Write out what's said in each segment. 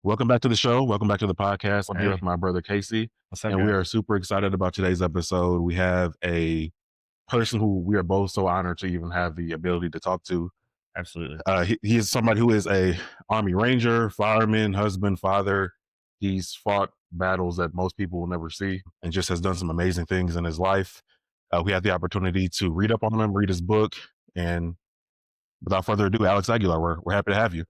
Welcome back to the show. Welcome back to the podcast. I'm here Hey, with my brother Casey, what's up, and we guys? are super excited about today's episode. We have a person who we are both so honored to even have the ability to talk to. Absolutely. He is somebody who is a Army Ranger, fireman, husband, father. He's fought battles that most people will never see, and just has done some amazing things in his life. We had the opportunity to read up on him, read his book, and without further ado, Alex Aguilar, we're happy to have you.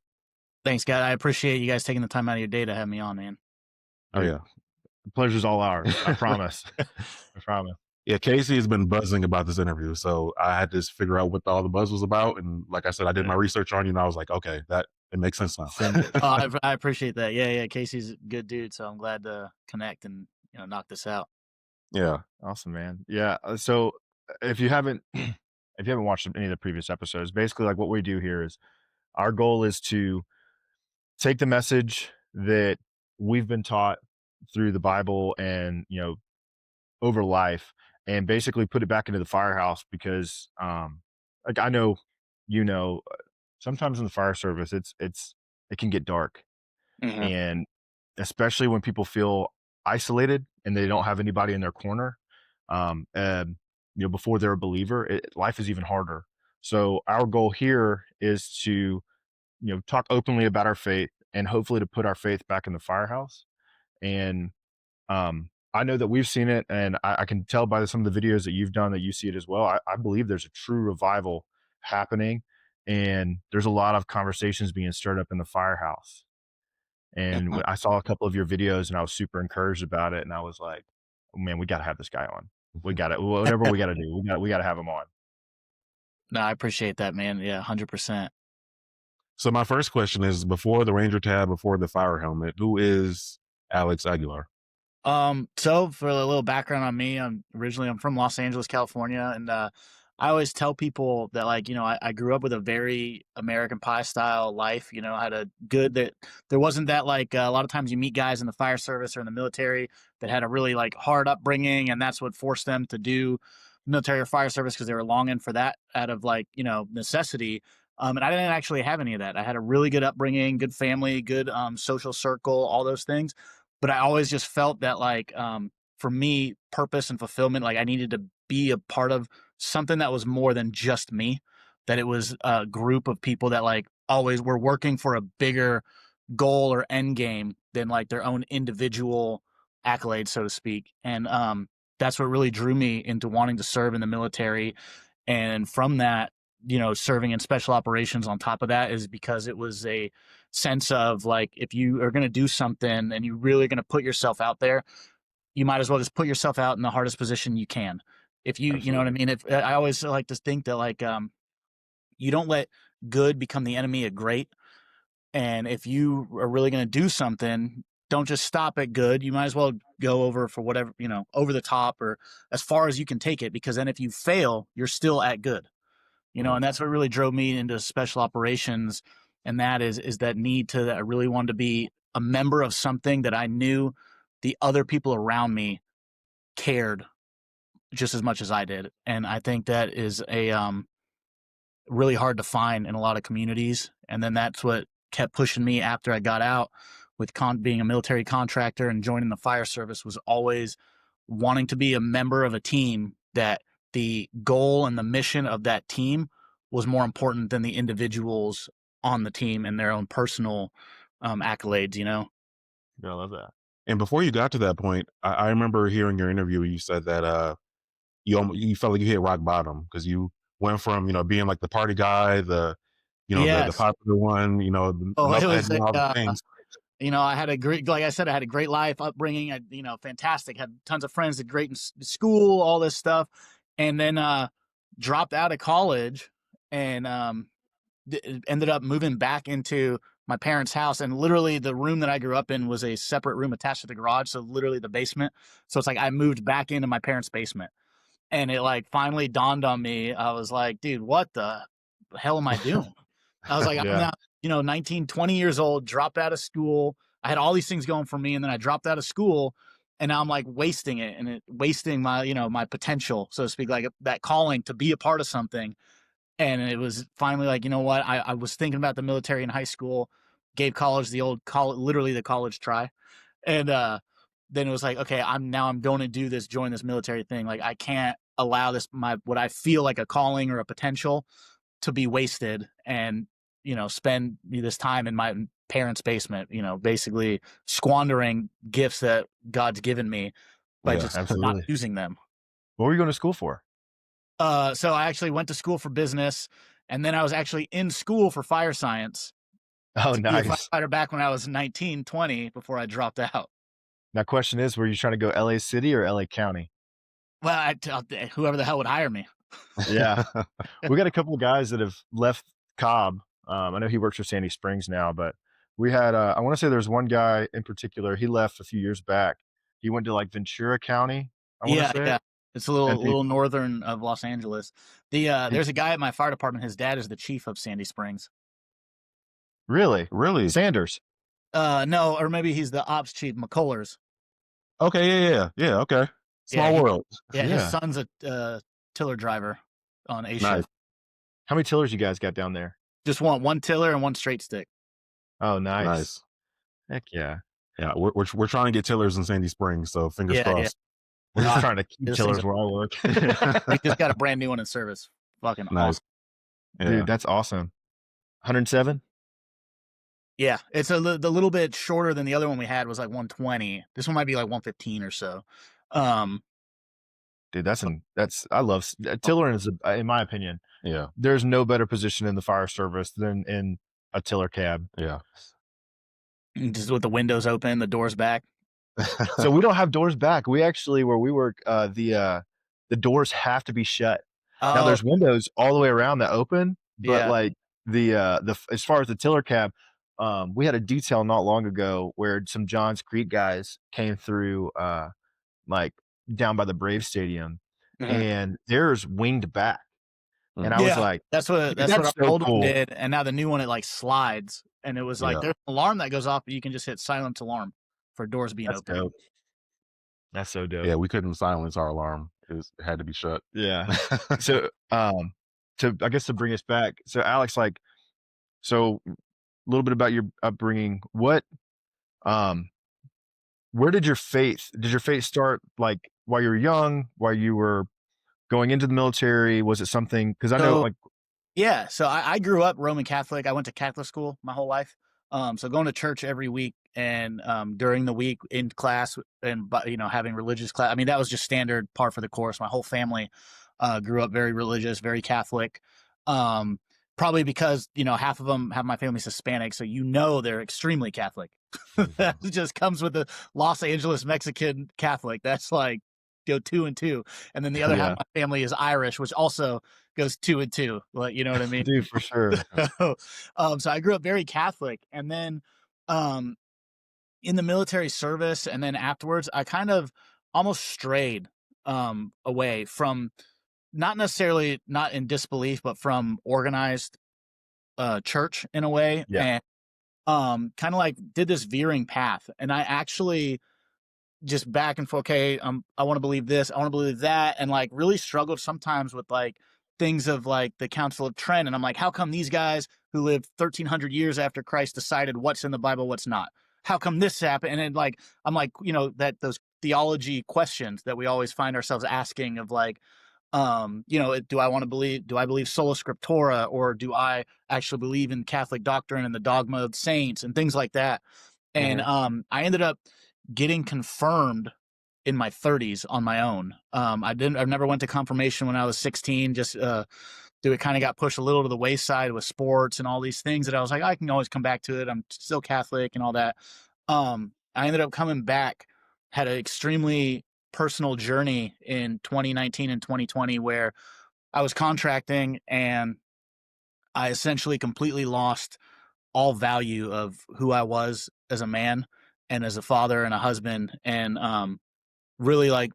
Thanks, guys. I appreciate you guys taking the time out of your day to have me on, man. Oh Dude, yeah. the pleasure's all ours. I promise. I promise. Yeah, Casey has been buzzing about this interview, so I had to figure out what all the buzz was about. And like I said, I did Yeah. my research on you, and I was like, okay, that it makes sense now. I appreciate that. Yeah. Casey's a good dude, so I'm glad to connect and knock this out. Yeah, Awesome, man. Yeah. So if you haven't if you haven't watched any of the previous episodes, basically like what we do here is our goal is to take the message that we've been taught through the Bible and, over life and basically put it back into the firehouse because like I know, sometimes in the fire service it can get dark. Hmm. And especially when people feel isolated and they don't have anybody in their corner, and before they're a believer, life is even harder. So our goal here is to talk openly about our faith and hopefully to put our faith back in the firehouse. And I know that we've seen it, and I can tell by some of the videos that you've done that you see it as well. I believe there's a true revival happening, and there's a lot of conversations being stirred up in the firehouse. And Hmm. when I saw a couple of your videos, and I was super encouraged about it, and I was like, oh, "Man, we got to have this guy on. We got to whatever we got to do. We got to have him on." No, I appreciate that, man. Yeah, 100%. So my first question is: before the Ranger tab, before the fire helmet, who is Alex Aguilar? So for a little background on me, I'm from Los Angeles, California, and I always tell people that I grew up with a very American Pie style life. I had a good that there wasn't that a lot of times you meet guys in the fire service or in the military that had a really hard upbringing, and that's what forced them to do military or fire service because they were longing for that out of necessity. And I didn't actually have any of that. I had a really good upbringing, good family, good social circle, all those things, but I always just felt that for me, purpose and fulfillment, I needed to be a part of something that was more than just me, that it was a group of people that always were working for a bigger goal or end game than their own individual accolades, so to speak. And that's what really drew me into wanting to serve in the military. And from that, serving in special operations on top of that is because it was a sense of if you are going to do something and you really going to put yourself out there, you might as well just put yourself out in the hardest position you can. If you know what I Absolutely. mean? If I always like to think that you don't let good become the enemy of great. And if you are really going to do something, don't just stop at good. You might as well go over for whatever, over the top or as far as you can take it. Because then if you fail, you're still at good. Right. And that's what really drove me into special operations. And that is that need to, that I really wanted to be a member of something that I knew the other people around me cared just as much as I did. And I think that is a really hard to find in a lot of communities. And then that's what kept pushing me after I got out with being a military contractor and joining the fire service, was always wanting to be a member of a team that the goal and the mission of that team was more important than the individuals on the team and their own personal accolades. Yeah, I love that. And before you got to that point, I remember hearing your interview. You said that you felt like you hit rock bottom because you went from being like the party guy, the Yes. popular one, the Oh, it knucklehead was doing all the things. I had a great, like I said, I had a great life upbringing. Fantastic. Had tons of friends, did great in school, all this stuff, and then dropped out of college and ended up moving back into my parents' house. And literally, the room that I grew up in was a separate room attached to the garage, so literally the basement. So it's like I moved back into my parents' basement, and it finally dawned on me. I was like, dude, what the hell am I doing? I was like, I'm Yeah. now, 19, 20 years old, dropped out of school. I had all these things going for me. And then I dropped out of school and now I'm wasting it and wasting my, my potential, so to speak, like that calling to be a part of something. And it was finally what? I was thinking about the military in high school, gave college the old literally the college try. And then it was like, okay, I'm going to do this, join this military thing. Like, I can't allow this, what I feel like a calling or a potential, to be wasted and, spend this time in my parents' basement, basically squandering gifts that God's given me by Yeah, just not absolutely. using them. What were you going to school for? So I actually went to school for business, and then I was actually in school for fire science Oh, to be a nice. firefighter back when I was 19, 20 before I dropped out. Now, question is, were you trying to go LA City or LA County? Well, whoever the hell would hire me. Yeah. We got a couple of guys that have left Cobb. I know he works for Sandy Springs now, but we had, I want to say there's one guy in particular, he left a few years back. He went to like Ventura County, I want to Yeah, say. yeah. It's a And little northern of Los Angeles. There's a guy at my fire department. His dad is the chief of Sandy Springs. really? really. Sanders. No, or maybe he's the ops chief, McCullers. Okay, yeah. Okay, small Yeah, world. Yeah, his Yeah. son's a tiller driver on A Nice. shift. How many tillers you guys got down there? Just one tiller and one straight stick. Oh, nice. Nice. Heck yeah. Yeah, we're trying to get tillers in Sandy Springs, so fingers Yeah. crossed. We're just trying to keep Those tillers things where I work. We just got a brand new one in service. Fucking Nice. awesome. Yeah. Dude, that's awesome. 107? Yeah, it's the little bit shorter than the other one we had was like 120. This one might be like 115 or so. Dude, I love tiller is, in my opinion, Yeah. there's no better position in the fire service than in a tiller cab. Yeah. Just with the windows open, the doors back. So we don't have doors back. We actually, where we work, the doors have to be shut. Now there's windows all the way around that open, but Yeah. like the as far as the tiller cab, we had a detail not long ago where some Johns Creek guys came through, like down by the Brave Stadium, and theirs winged back, and I was like, that's what that's our so old cool. one did, and now the new one it like slides, and it was like Yeah. there's an alarm that goes off, but you can just hit silent alarm for doors being That's open. dope. That's so dope. Yeah, we couldn't silence our alarm. It had to be shut. Yeah. So, I guess to bring us back, so Alex, like, so a little bit about your upbringing. What, where did your faith start? Like while you were young, while you were going into the military? Was it something? Because I know, So- like, Yeah, so I grew up Roman Catholic. I went to Catholic school my whole life. So going to church every week and during the week in class and having religious class. I mean, that was just standard par for the course. My whole family grew up very religious, very Catholic. Probably because half of my family's Hispanic, so they're extremely Catholic. That just comes with the Los Angeles Mexican Catholic. That's like 2 and 2, and then the other half of my family is Irish, which also goes 2 and 2. Like, you know what I mean? dude, for sure. So I grew up very Catholic, and then in the military service, and then afterwards, I kind of almost strayed away from, not necessarily not in disbelief, but from organized church in a way, Yeah. and kind of like did this veering path, and I actually just back and forth. Okay, I want to believe this, I want to believe that, and like really struggled sometimes with like things of like the Council of Trent, and I'm like, how come these guys who lived 1,300 years after Christ decided what's in the Bible, what's not? How come this happened? And then like I'm like, that those theology questions that we always find ourselves asking of like, do I believe sola scriptura, or do I actually believe in Catholic doctrine and the dogma of saints and things like that? And I ended up getting confirmed in my 30s on my own. I never went to confirmation when I was 16, just it kind of got pushed a little to the wayside with sports and all these things that I was like, I can always come back to it. I'm still Catholic and all that. I ended up coming back, had an extremely personal journey in 2019 and 2020 where I was contracting and I essentially completely lost all value of who I was as a man and as a father and a husband, and really like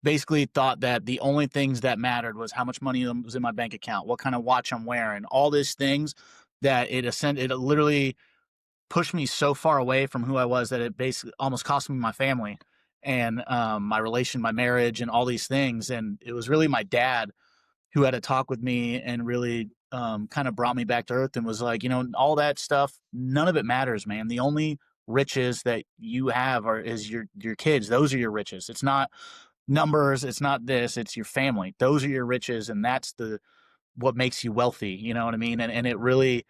basically thought that the only things that mattered was how much money was in my bank account, what kind of watch I'm wearing, all these things, that it literally pushed me so far away from who I was that it basically almost cost me my family and my marriage and all these things. And it was really my dad who had a talk with me and really kind of brought me back to earth and was like, all that stuff, none of it matters, man. The only riches that you have is your kids. Those are your riches. It's not numbers. It's not this. It's your family. Those are your riches, and that's what makes you wealthy. You know what I mean? And it really,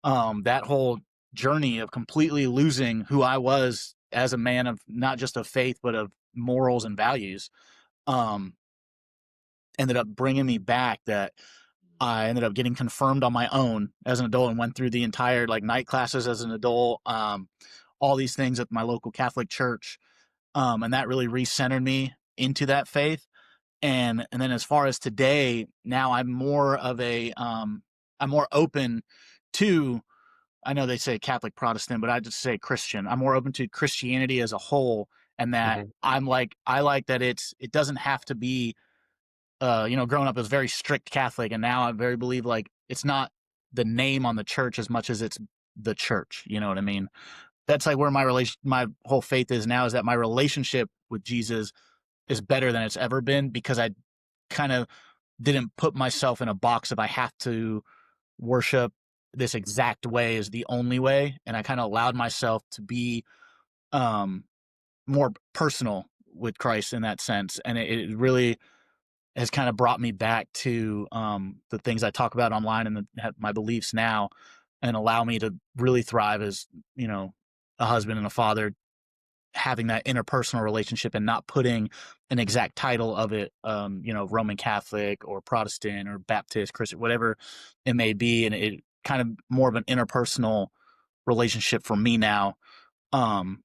that whole journey of completely losing who I was as a man of not just of faith but of morals and values, um, ended up bringing me back. That I ended up getting confirmed on my own as an adult and went through the entire like night classes as an adult, all these things at my local Catholic church, and that really recentered me into that faith. And then as far as today, now I'm more of I'm more open to, I know they say Catholic Protestant, but I just say Christian. I'm more open to Christianity as a whole, and that Mhm. I like that it doesn't have to be, growing up as very strict Catholic, and now I very believe like it's not the name on the church as much as it's the church. You know what I mean? That's like where my whole faith is now, is that my relationship with Jesus is better than it's ever been, because I kind of didn't put myself in a box of I have to worship this exact way is the only way, and I kind of allowed myself to be um more personal with Christ in that sense, and it really has kind of brought me back to the things I talk about online and my beliefs now, and allow me to really thrive as, a husband and a father, having that interpersonal relationship and not putting an exact title of it, Roman Catholic or Protestant or Baptist, Christian, whatever it may be. And it kind of more of an interpersonal relationship for me now. Um,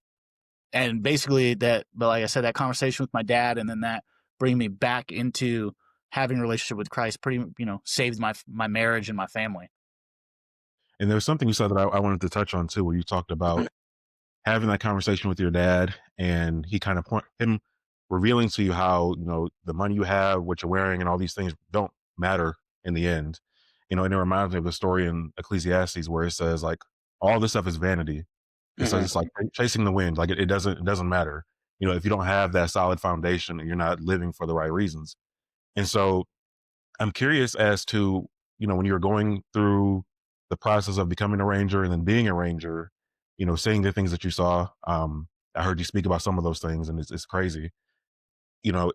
and basically but like I said, that conversation with my dad and then that bringing me back into having a relationship with Christ pretty, saved my marriage and my family. And there was something you said that I wanted to touch on too, where you talked about having that conversation with your dad, and he kind of him revealing to you how, the money you have, what you're wearing, and all these things don't matter in the end. And it reminds me of the story in Ecclesiastes where it says like all this stuff is vanity. It says Mhm. it's like chasing the wind. Like it doesn't matter. If you don't have that solid foundation and you're not living for the right reasons. And so I'm curious as to, when you were going through the process of becoming a ranger and then being a ranger, seeing the things that you saw. I heard you speak about some of those things, and it's crazy. You know,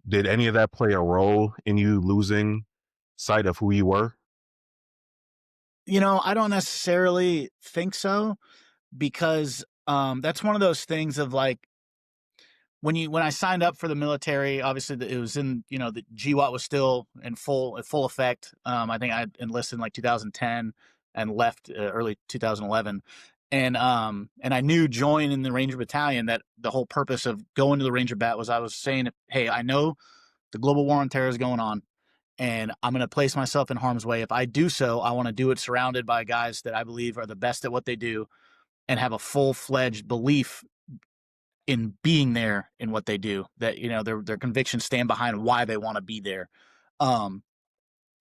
did any of that play a role in you losing sight of who you were? I don't necessarily think so, because that's one of those things of like, when I signed up for the military, obviously it was in, the GWAT was still in full effect. I think I enlisted in like 2010 and left early 2011. And I knew joining the Ranger Battalion that the whole purpose of going to the Ranger Bat was I was saying, hey, I know the global war on terror is going on, and I'm going to place myself in harm's way. If I do so, I want to do it surrounded by guys that I believe are the best at what they do and have a full-fledged belief in being there in what they do, that their convictions stand behind why they want to be there. um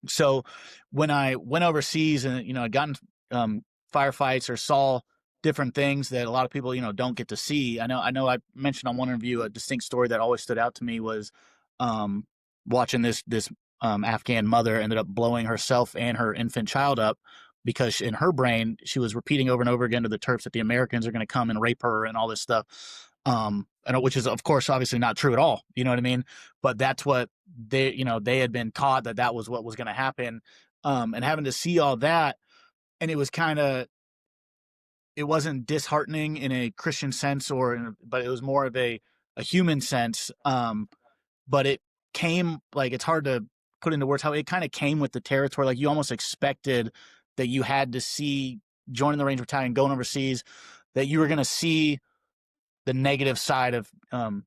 so when I went overseas and I'd gotten firefights or saw different things that a lot of people don't get to see. I know I mentioned on one interview a distinct story that always stood out to me was um watching this Afghan mother ended up blowing herself and her infant child up because in her brain she was repeating over and over again to the Terps that the Americans are going to come and rape her and all this stuff, and which is of course obviously not true at all. You know what I mean? But that's what they had been taught, that was what was going to happen. And having to see all that, and it wasn't disheartening in a Christian sense, but it was more of a human sense. But it came, like, it's hard to put into words how it kind of came with the territory. Like, you almost expected that you had to see, joining the Ranger Battalion, going overseas, that you were going to see the negative side of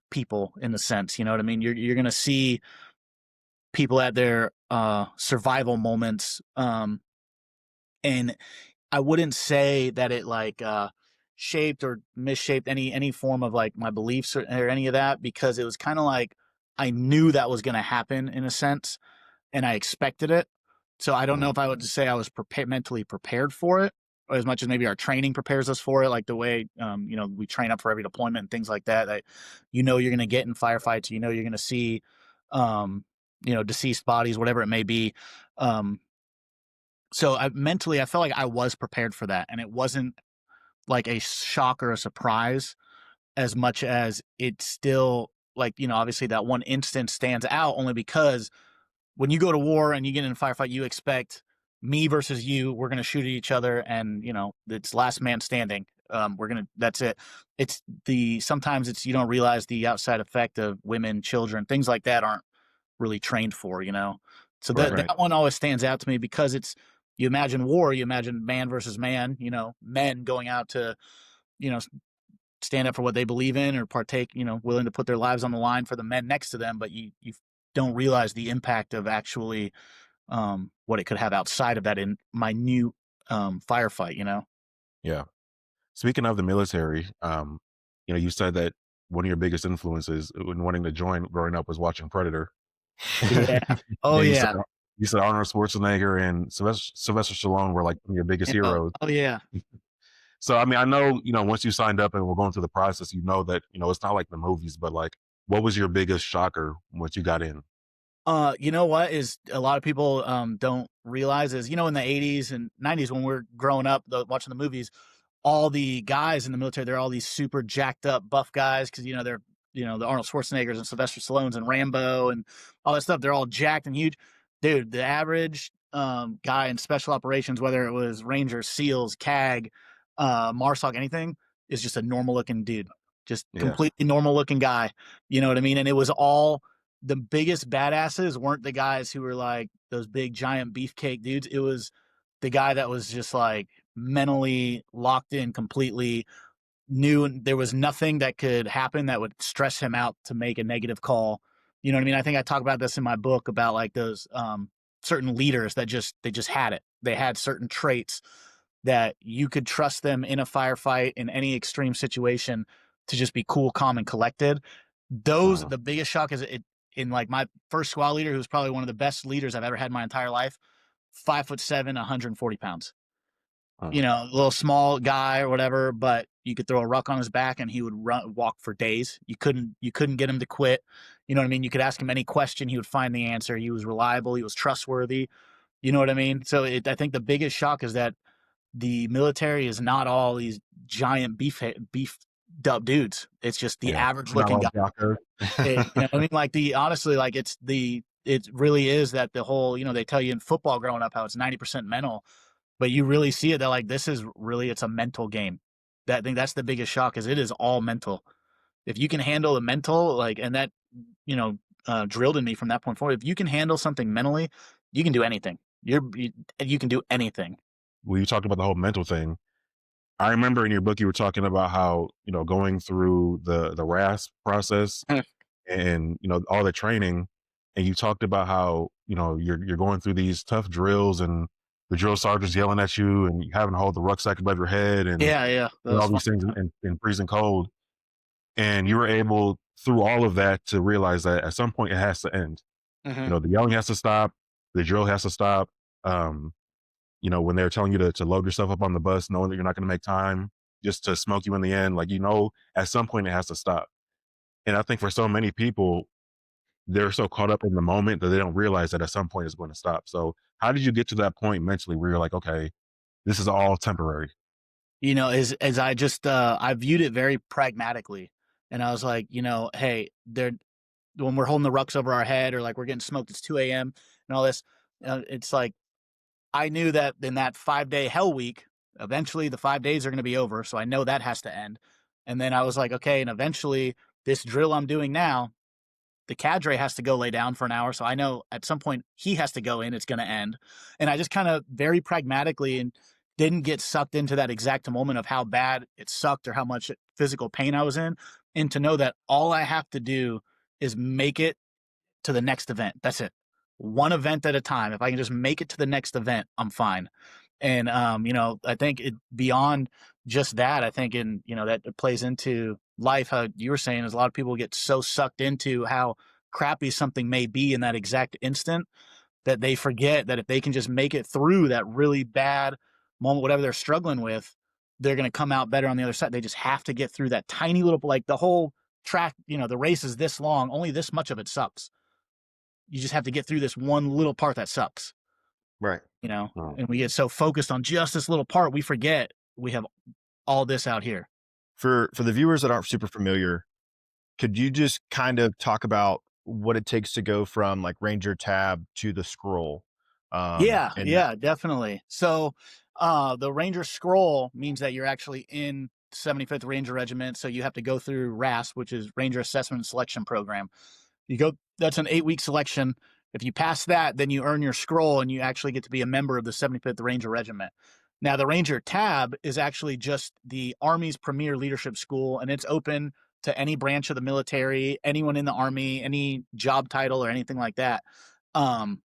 people, in the sense, you know what I mean? You're going to see people at their survival moments, and I wouldn't say that it like shaped or misshaped any form of like my beliefs or any of that, because it was kind of like I knew that was going to happen in a sense, and I expected it. So I don't know if I would say I was mentally prepared for it, or as much as maybe our training prepares us for it, like the way we train up for every deployment and things like that. That you're going to get in firefights, you're going to see, deceased bodies, whatever it may be. Um, So mentally, I felt like I was prepared for that, and it wasn't like a shock or a surprise as much as it's still like, obviously that one instance stands out only because when you go to war and you get in a firefight, you expect me versus you. We're going to shoot at each other, and it's last man standing. That's it. Sometimes it's, you don't realize the outside effect of women, children, things like that aren't really trained for. So Right. Right. that one always stands out to me because you imagine war, you imagine man versus man. Men going out to you know stand up for what they believe in or partake, willing to put their lives on the line for the men next to them, but you don't realize the impact of actually what it could have outside of that in minute firefight. Yeah. Speaking of the military, you said that one of your biggest influences when wanting to join growing up was watching Predator. Yeah. Oh And yeah. you said Arnold Schwarzenegger and Sylvester Stallone were like one of your biggest heroes. Oh yeah. So I mean, I know, once you signed up and we're going through the process, that, it's not like the movies, but like what was your biggest shocker once you got in? You know what is a lot of people don't realize is, in the 80s and 90s when we're growing up watching the movies, all the guys in the military, they're all these super jacked up buff guys because they're the Arnold Schwarzeneggers and Sylvester Stallones and Rambo and all that stuff. They're all jacked and huge. Dude, the average guy in special operations, whether it was Rangers, SEALs, CAG, MARSOC, anything, is just a normal looking dude, just Yeah. completely normal looking guy. You know what I mean? And it was all the biggest badasses weren't the guys who were like those big giant beefcake dudes. It was the guy that was just like mentally locked in completely, knew there was nothing that could happen that would stress him out to make a negative call. You know what I mean? I think I talk about this in my book about like those certain leaders that they just had it. They had certain traits that you could trust them in a firefight in any extreme situation to just be cool, calm, and collected. The biggest shock is it in like my first squad leader, who was probably one of the best leaders I've ever had in my entire life, 5'7", 140 pounds. A little small guy or whatever, but you could throw a ruck on his back and he would walk for days. You couldn't get him to quit. You know what I mean? You could ask him any question, he would find the answer. He was reliable. He was trustworthy. You know what I mean? So I think the biggest shock is that the military is not all these giant beef up dudes. It's just the average looking guy. I mean, like honestly, like it really is that the whole, they tell you in football growing up how it's 90% mental, but you really see it that like this is really, it's a mental game. I think that's the biggest shock, is it is all mental. If you can handle the mental, like, and that, drilled in me from that point forward. If you can handle something mentally, you can do anything. You can do anything. When you talked about the whole mental thing, I remember in your book you were talking about how, going through the RAS process and, all the training, and you talked about how, you're going through these tough drills and the drill sergeant's yelling at you and you having to hold the rucksack above your head and Yeah. all these things in freezing cold. And you were able through all of that to realize that at some point it has to end. Mm-hmm. The yelling has to stop, the drill has to stop. When they're telling you to load yourself up on the bus, knowing that you're not going to make time just to smoke you in the end, like, at some point it has to stop. And I think for so many people, they're so caught up in the moment that they don't realize that at some point it's going to stop. So how did you get to that point mentally where you're like, okay, this is all temporary? As I just I viewed it very pragmatically, and I was like, hey, when we're holding the rucks over our head or like we're getting smoked, it's 2 a.m. and all this, it's like I knew that in that 5-day hell week, eventually the 5 days are going to be over, so I know that has to end. And then I was like, okay, and eventually this drill I'm doing now, the cadre has to go lay down for an hour, so I know at some point he has to go in, it's going to end. And I just kind of very pragmatically and didn't get sucked into that exact moment of how bad it sucked or how much physical pain I was in, and to know that all I have to do is make it to the next event. That's it. One event at a time. If I can just make it to the next event, I'm fine. And I think beyond just that, I think that it plays into life. How you were saying is a lot of people get so sucked into how crappy something may be in that exact instant that they forget that if they can just make it through that really bad moment, whatever they're struggling with, they're going to come out better on the other side. They just have to get through that tiny little, like the whole track, the race is this long, only this much of it sucks. You just have to get through this one little part that sucks. Right. Oh. and we get so focused on just this little part, we forget we have all this out here. For the viewers that aren't super familiar, could you just kind of talk about what it takes to go from like Ranger tab to the scroll? Yeah, And yeah, definitely. So, the Ranger Scroll means that you're actually in 75th Ranger Regiment. So you have to go through RAS, which is Ranger Assessment and Selection Program. That's an 8-week selection. If you pass that, then you earn your scroll and you actually get to be a member of the 75th Ranger Regiment. Now, the Ranger Tab is actually just the Army's premier leadership school, and it's open to any branch of the military, anyone in the Army, any job title or anything like that. Um,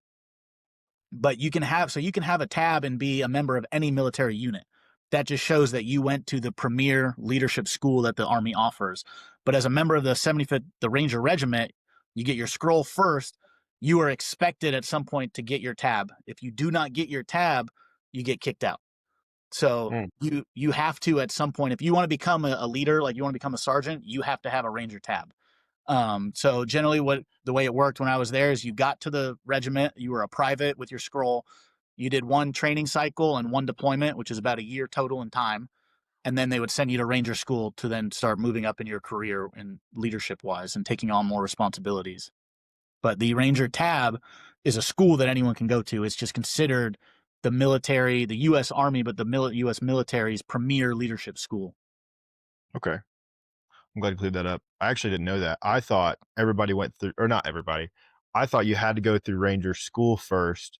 but you can have a tab and be a member of any military unit. That just shows that you went to the premier leadership school that the Army offers. But as a member of the 75th, the Ranger Regiment, you get your scroll first. You are expected at some point to get your tab. If you do not get your tab, you get kicked out. So Mm. you have to, at some point, if you want to become a leader, like you want to become a sergeant, you have to have a Ranger tab. So generally the way it worked when I was there is you got to the regiment, you were a private with your scroll, you did one training cycle and one deployment, which is about a year total in time. And then they would send you to Ranger school to then start moving up in your career and leadership wise and taking on more responsibilities. But the Ranger tab is a school that anyone can go to. It's just considered the military, the U.S. Army, but the U.S. military's premier leadership school. Okay. I'm glad you cleared that up. I actually didn't know that. I thought everybody went through, or not everybody. I thought you had to go through Ranger school first,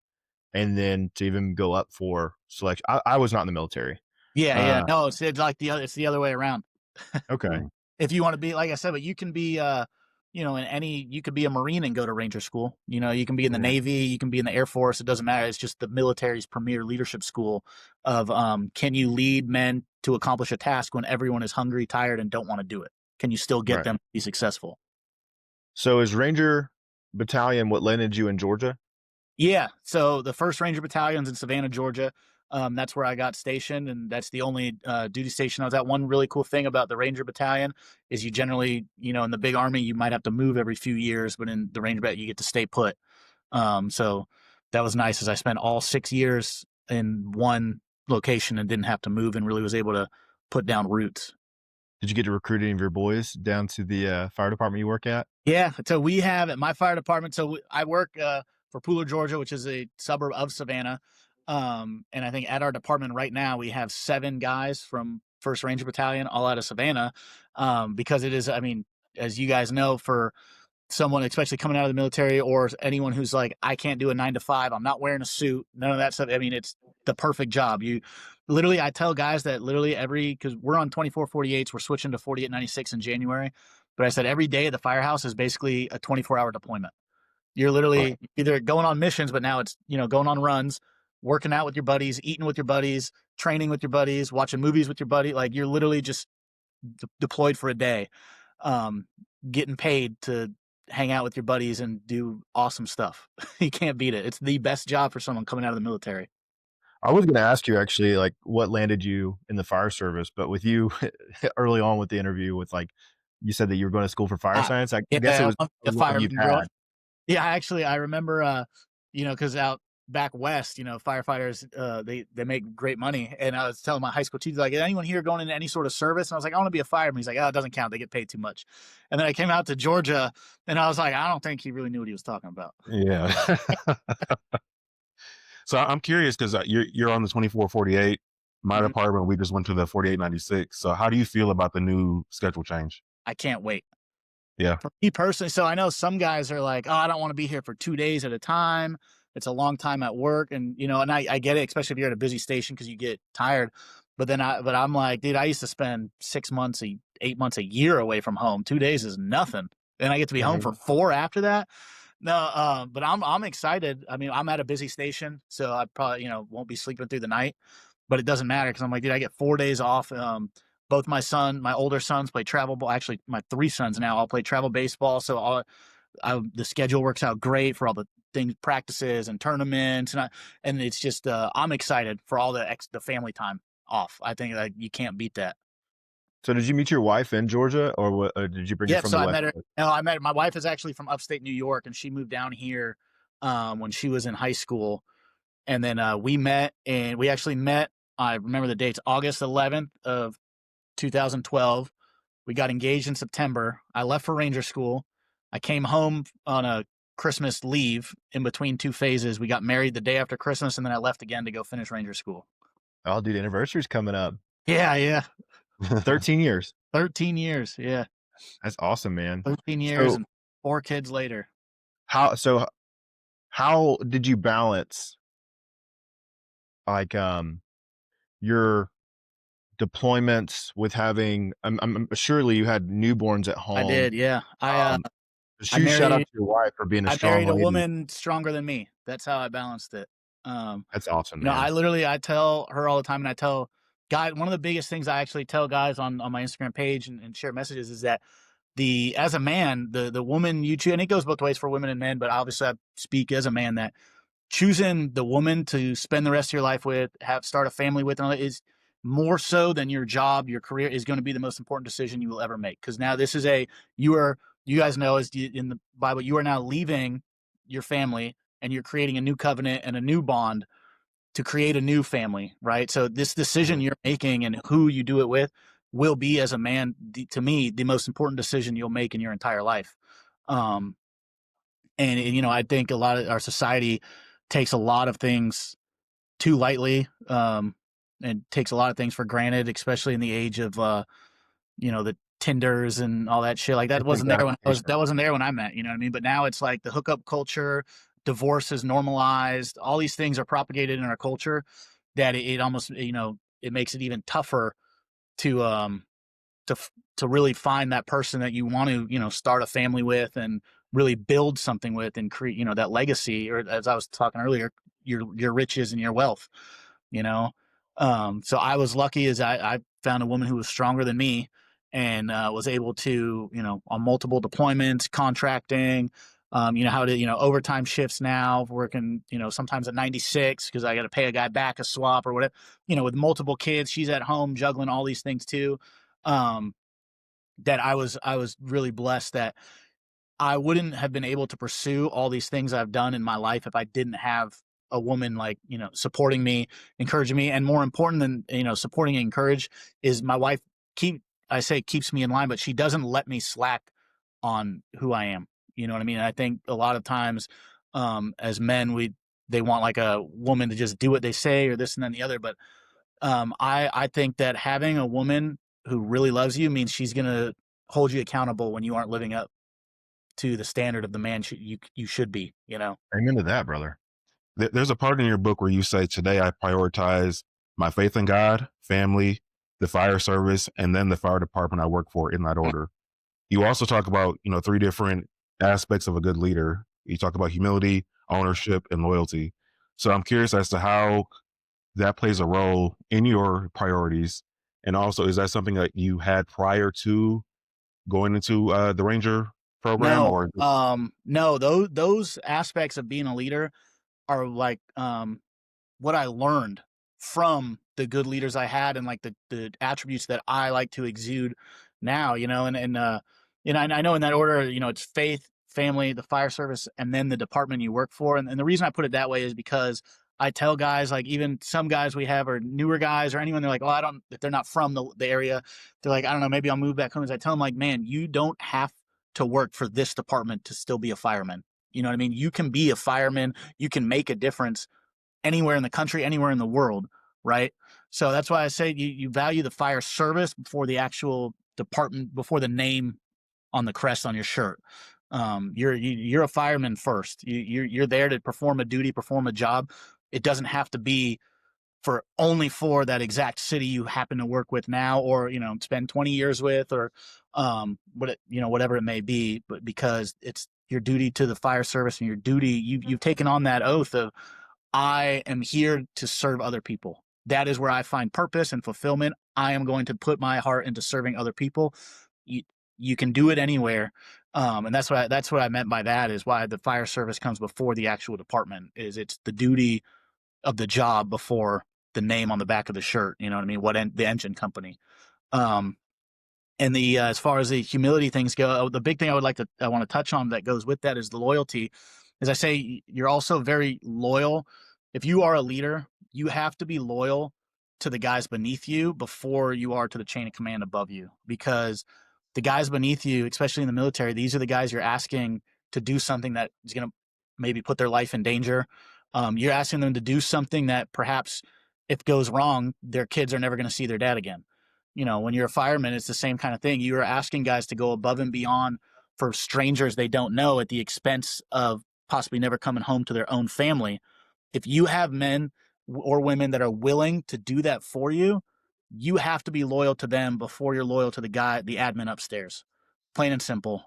and then to even go up for selection. I was not in the military. Yeah, yeah. Uh, No, it's like it's the other way around. okay. If you want to be, like I said, but you can be you could be a Marine and go to Ranger school. You can be in the Navy, you can be in the Air Force. It doesn't matter. It's just the military's premier leadership school of can you lead men to accomplish a task when everyone is hungry, tired, and don't want to do it? Can you still get Right. them to be successful? So is Ranger Battalion what landed you in Georgia? Yeah. So the 1st Ranger Battalion's in Savannah, Georgia. That's where I got stationed, and that's the only duty station I was at. One really cool thing about the Ranger Battalion is you generally, in the big Army, you might have to move every few years, but in the Ranger Bat, you get to stay put. So that was nice, as I spent all 6 years in one location and didn't have to move, and really was able to put down roots. Did you get to recruit any of your boys down to the fire department you work at? Yeah, so we have at my fire department. So I work for Pooler, Georgia, which is a suburb of Savannah. And I think at our department right now we have 7 guys from 1st Ranger Battalion, all out of Savannah. Because it is, I mean, as you guys know, for someone, especially coming out of the military, or anyone who's like, I can't do a 9 to 5, I'm not wearing a suit, none of that stuff. I mean, it's the perfect job. I tell guys that literally because we're on 24/48s, we're switching to 48/96 in January. But I said every day at the Firehouse is basically a 24-hour deployment. You're Right. literally either going on missions, but now it's, going on runs, working out with your buddies, eating with your buddies, training with your buddies, watching movies with your buddy. Like, you're literally just deployed for a day, um, getting paid to hang out with your buddies and do awesome stuff. You can't beat it. It's the best job for someone coming out of the military. I was going to ask you actually, like, what landed you in the fire service, but with you early on with the interview, with like, you said that you were going to school for fire science. I guess it Yeah, was I'm the one you've fireman growing. had. Yeah, actually, I remember, because out back west, firefighters, they make great money. And I was telling my high school teacher, like, is anyone here going into any sort of service? And I was like, I want to be a fireman. He's like, oh, it doesn't count. They get paid too much. And then I came out to Georgia, and I was like, I don't think he really knew what he was talking about. Yeah. So I'm curious because you're on the 24/48. My Mhm. department, we just went to the 48/96. So how do you feel about the new schedule change? I can't wait. Yeah. For me personally, so I know some guys are like, oh, I don't want to be here for 2 days at a time. It's a long time at work. And, and I get it, especially if you're at a busy station because you get tired. But I'm like, dude, I used to spend 6 months, 8 months, a year away from home. 2 days is nothing. And I get to be home for 4 after that. No, but I'm excited. I mean, I'm at a busy station, so I probably, won't be sleeping through the night, but it doesn't matter because I'm like, dude, I get 4 days off. Both my older sons play travel ball. Actually, my 3 sons now all play travel baseball. So the schedule works out great for all the things, practices and tournaments, and it's just I'm excited for all the family time off. I think like you can't beat that. So did you meet your wife in Georgia, or what, did you bring her Yeah, from so the I West met her. Coast? No, my wife is actually from upstate New York, and she moved down here when she was in high school. And then we met, and we actually met. I remember the dates: August 11th of 2012. We got engaged in September. I left for Ranger School. I came home on a Christmas leave in between two phases. We got married the day after Christmas, and then I left again to go finish Ranger School. Oh, dude, anniversary's coming up. Yeah. 13 years. 13 years. Yeah. That's awesome, man. 13 years So and 4 kids later. how did you balance like your deployments with having I'm surely you had newborns at home. I did, yeah. I Huge shout out to your wife for being a I strong married a lady. woman stronger than me. That's how I balanced it. That's awesome, You know, man. I tell her all the time, and I tell guys, one of the biggest things I actually tell guys on my Instagram page and share messages is that as a man, the woman you choose, and it goes both ways for women and men, but obviously I speak as a man, that choosing the woman to spend the rest of your life with, start a family with, and all that is more so than your job, your career is going to be the most important decision you will ever make. Because now this is you guys know, as in the Bible, you are now leaving your family and you're creating a new covenant and a new bond to create a new family, right? So this decision you're making and who you do it with will be, as a man, to me, the most important decision you'll make in your entire life. Um, and you know, I think a lot of our society takes a lot of things too lightly, and takes a lot of things for granted, especially in the age of you know, the Tinders and all that shit. Like that Instant wasn't there when gratification. that wasn't there when I met, you know what I mean? But now it's like the hookup culture, divorce is normalized, all these things are propagated in our culture that it almost, you know, it makes it even tougher to to to really find that person that you want to, you know, start a family with and really build something with and create, you know, that legacy, or as I was talking earlier, your riches and your wealth, you know. So I was lucky as I found a woman who was stronger than me and was able to, you know, on multiple deployments, contracting, you know, how to, you know, overtime shifts now, working, you know, sometimes at 96 because I got to pay a guy back a swap or whatever, you know, with multiple kids. She's at home juggling all these things too. Um, that I was really blessed that I wouldn't have been able to pursue all these things I've done in my life if I didn't have a woman, like, you know, supporting me, encouraging me, and more important than, you know, supporting and encourage is my wife. Keeps me in line, but she doesn't let me slack on who I am. You know what I mean? And I think a lot of times, as men, they want like a woman to just do what they say or this and then the other. But I think that having a woman who really loves you means she's gonna hold you accountable when you aren't living up to the standard of the man you should be. You know. Amen to that, brother. There's a part in your book where you say, today I prioritize my faith in God, family, the fire service, and then the fire department I work for, in that order. You also talk about, you know, 3 different aspects of a good leader. You talk about humility, ownership, and loyalty. So I'm curious as to how that plays a role in your priorities. And also, is that something that you had prior to going into the Ranger program, No, or no, those aspects of being a leader are like what I learned from the good leaders I had and like the attributes that I like to exude now, you know, and I know in that order, you know, it's faith, family, the fire service, and then the department you work for. And the reason I put it that way is because I tell guys, like even some guys we have are newer guys or anyone, they're like, oh, if they're not from the area, they're like, I don't know, maybe I'll move back home. As I tell them, like, man, you don't have to work for this department to still be a fireman. You know what I mean? You can be a fireman, you can make a difference anywhere in the country, anywhere in the world, right? So that's why I say you value the fire service before the actual department, before the name on the crest on your shirt. You're a fireman first. You're there to perform a duty, perform a job. It doesn't have to be for that exact city you happen to work with now, or you know, spend 20 years with, or you know, whatever it may be, but because it's your duty to the fire service and your duty, you've taken on that oath of, I am here to serve other people. That is where I find purpose and fulfillment. I am going to put my heart into serving other people. You, you can do it anywhere. And that's what I meant by that, is why the fire service comes before the actual department, is it's the duty of the job before the name on the back of the shirt. You know what I mean? The engine company. Um, and the as far as the humility things go, the big thing I want to touch on that goes with that is the loyalty. As I say, you're also very loyal if you are a leader, you have to be loyal to the guys beneath you before you are to the chain of command above you, because the guys beneath you, especially in the military, these are the guys you're asking to do something that is going to maybe put their life in danger. You're asking them to do something that perhaps, if it goes wrong, their kids are never going to see their dad again. When you're a fireman, it's the same kind of thing. You are asking guys to go above and beyond for strangers they don't know at the expense of possibly never coming home to their own family. If you have men or women that are willing to do that for you, you have to be loyal to them before you're loyal to the admin upstairs. Plain and simple.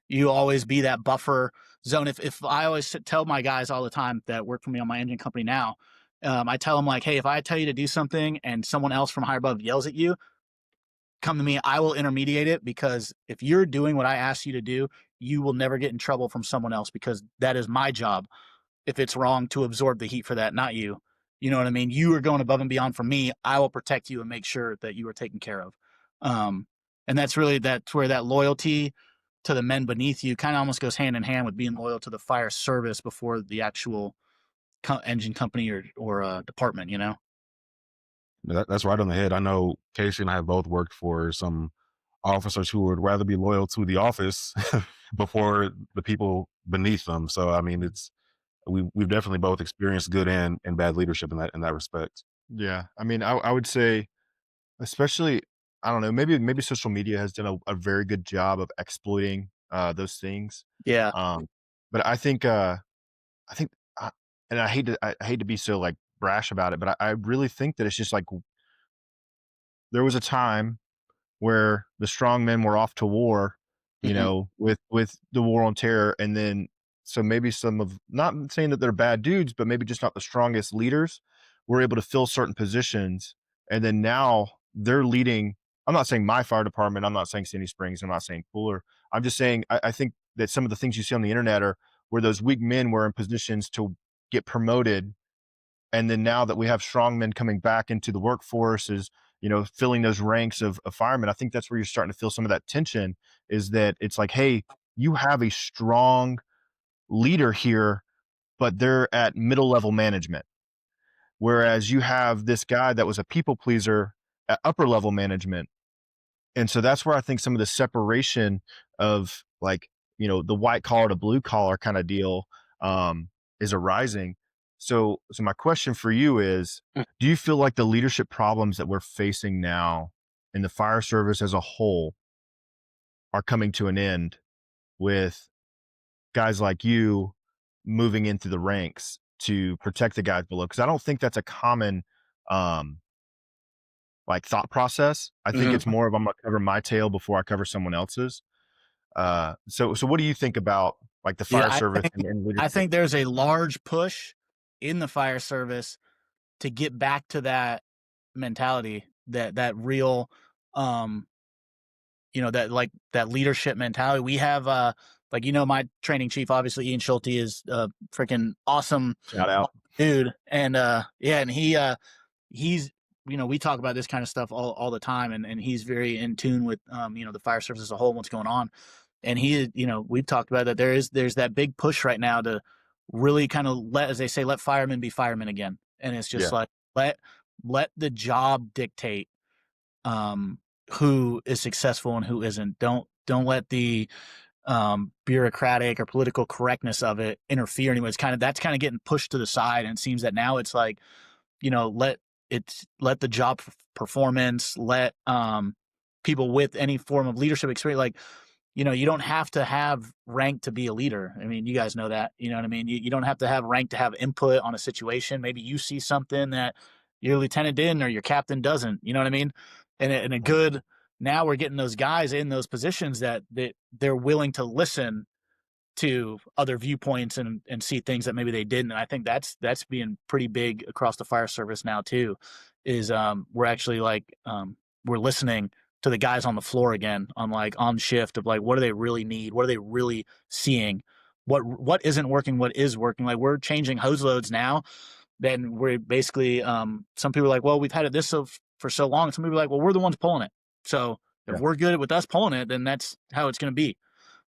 You always be that buffer zone. If I always tell my guys all the time that work for me on my engine company now, I tell them, like, hey, if I tell you to do something and someone else from higher above yells at you, come to me. I will intermediate it, because if you're doing what I asked you to do, you will never get in trouble from someone else, because that is my job, if it's wrong, to absorb the heat for that, not you. You know what I mean? You are going above and beyond for me. I will protect you and make sure that you are taken care of. Um, and that's where that loyalty to the men beneath you kind of almost goes hand in hand with being loyal to the fire service before the actual engine company or department. That's right on the head. I know Casey and I have both worked for some officers who would rather be loyal to the office before the people beneath them. So I mean, we've definitely both experienced good and bad leadership in that respect. Yeah. I mean, I would say, especially, I don't know, maybe social media has done a very good job of exploiting those things. Yeah. Um, but I think, and I hate to be so like brash about it, but I really think that it's just like there was a time where the strong men were off to war, Hmm. with the war on terror, and then so maybe some of, not saying that they're bad dudes, but maybe just not the strongest leaders were able to fill certain positions, and then now they're leading. I'm not saying my fire department. I'm not saying Sandy Springs. I'm not saying Fuller. I'm just saying I think that some of the things you see on the internet are where those weak men were in positions to get promoted, and then now that we have strong men coming back into the workforce, is filling those ranks of firemen. I think that's where you're starting to feel some of that tension, is that it's like, hey, you have a strong leader here, but they're at middle level management, whereas you have this guy that was a people pleaser at upper level management. And so that's where I think some of the separation of, like, the white collar to blue collar kind of deal is arising. So my question for you is, do you feel like the leadership problems that we're facing now in the fire service as a whole are coming to an end with guys like you moving into the ranks to protect the guys below? Because I don't think that's a common um, like thought process. I think Hmm. it's more of, I'm gonna cover my tail before I cover someone else's. So what do you think about like the Yeah, fire service and I leadership? think there's a large push in the fire service to get back to that mentality, that real, um, that leadership mentality. We have, like, my training chief, obviously Ian Schulte, is a freaking awesome Shout out. dude, and yeah, and he's we talk about this kind of stuff all the time, and he's very in tune with the fire service as a whole, what's going on. And we've talked about that there's that big push right now to really kind of let, as they say, let firemen be firemen again. And it's just Yeah. like, let the job dictate um who is successful and who isn't. Don't let the bureaucratic or political correctness of it interfere anymore. That's kind of getting pushed to the side, and it seems that now it's like, let the job performance, let people with any form of leadership experience, like, you don't have to have rank to be a leader. I mean, you guys know that. You know what I mean? You don't have to have rank to have input on a situation. Maybe you see something that your lieutenant didn't or your captain doesn't. You know what I mean? And a good, now we're getting those guys in those positions that they're willing to listen to other viewpoints and see things that maybe they didn't. And I think that's being pretty big across the fire service now too, is we're actually like, we're listening to the guys on the floor again, on shift, of like, what do they really need? What are they really seeing? What isn't working? What is working? Like, we're changing hose loads now. Then we're basically, some people are like, well, we've had it for so long. Some people are like, well, we're the ones pulling it. So if Yeah. we're good with us pulling it, then that's how it's going to be.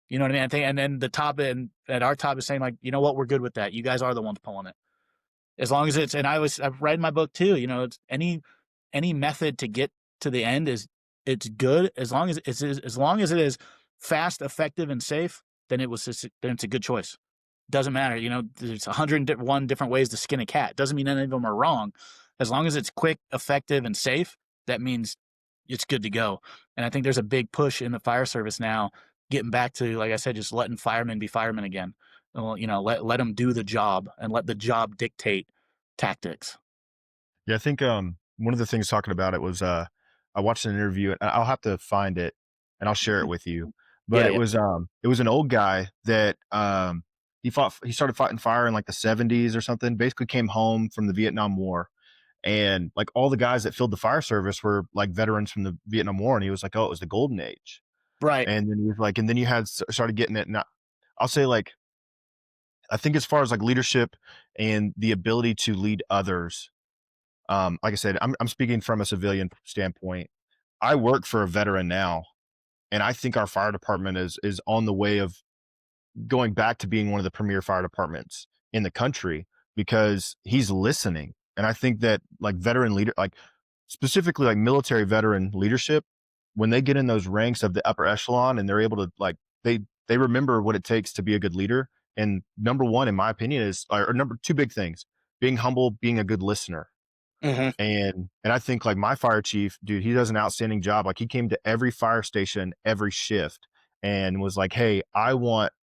You know what I mean? I think, and then the top, and at our top is saying, like, you know what, we're good with that. You guys are the ones pulling it. As long as I've read my book too, it's any method to get to the end it's good as long as it is fast, effective, and safe, then it's a good choice. Doesn't matter, there's 101 different ways to skin a cat. Doesn't mean any of them are wrong. As long as it's quick, effective, and safe, that means it's good to go. And I think there's a big push in the fire service now, getting back to, like I said, just letting firemen be firemen again. Well, let them do the job and let the job dictate tactics. Yeah, I think one of the things talking about it was I watched an interview, and I'll have to find it and I'll share it with you. But Yeah, yeah. It was an old guy that he started fighting fire in like the 70s or something. Basically came home from the Vietnam War, and like all the guys that filled the fire service were like veterans from the Vietnam War, and he was like, "Oh, it was the golden age." Right. And then he was like, and then you had started getting it. And I'll say like I think as far as like leadership and the ability to lead others, like I said, I'm speaking from a civilian standpoint. I work for a veteran now, and I think our fire department is on the way of going back to being one of the premier fire departments in the country because he's listening. And I think that like veteran leader, like specifically like military veteran leadership, when they get in those ranks of the upper echelon and they're able to like they remember what it takes to be a good leader. And number one, in my opinion, is or number two big things: being humble, being a good listener. Mm-hmm. And I think like my fire chief, dude, he does an outstanding job. Like he came to every fire station, every shift, and was like, "Hey, I want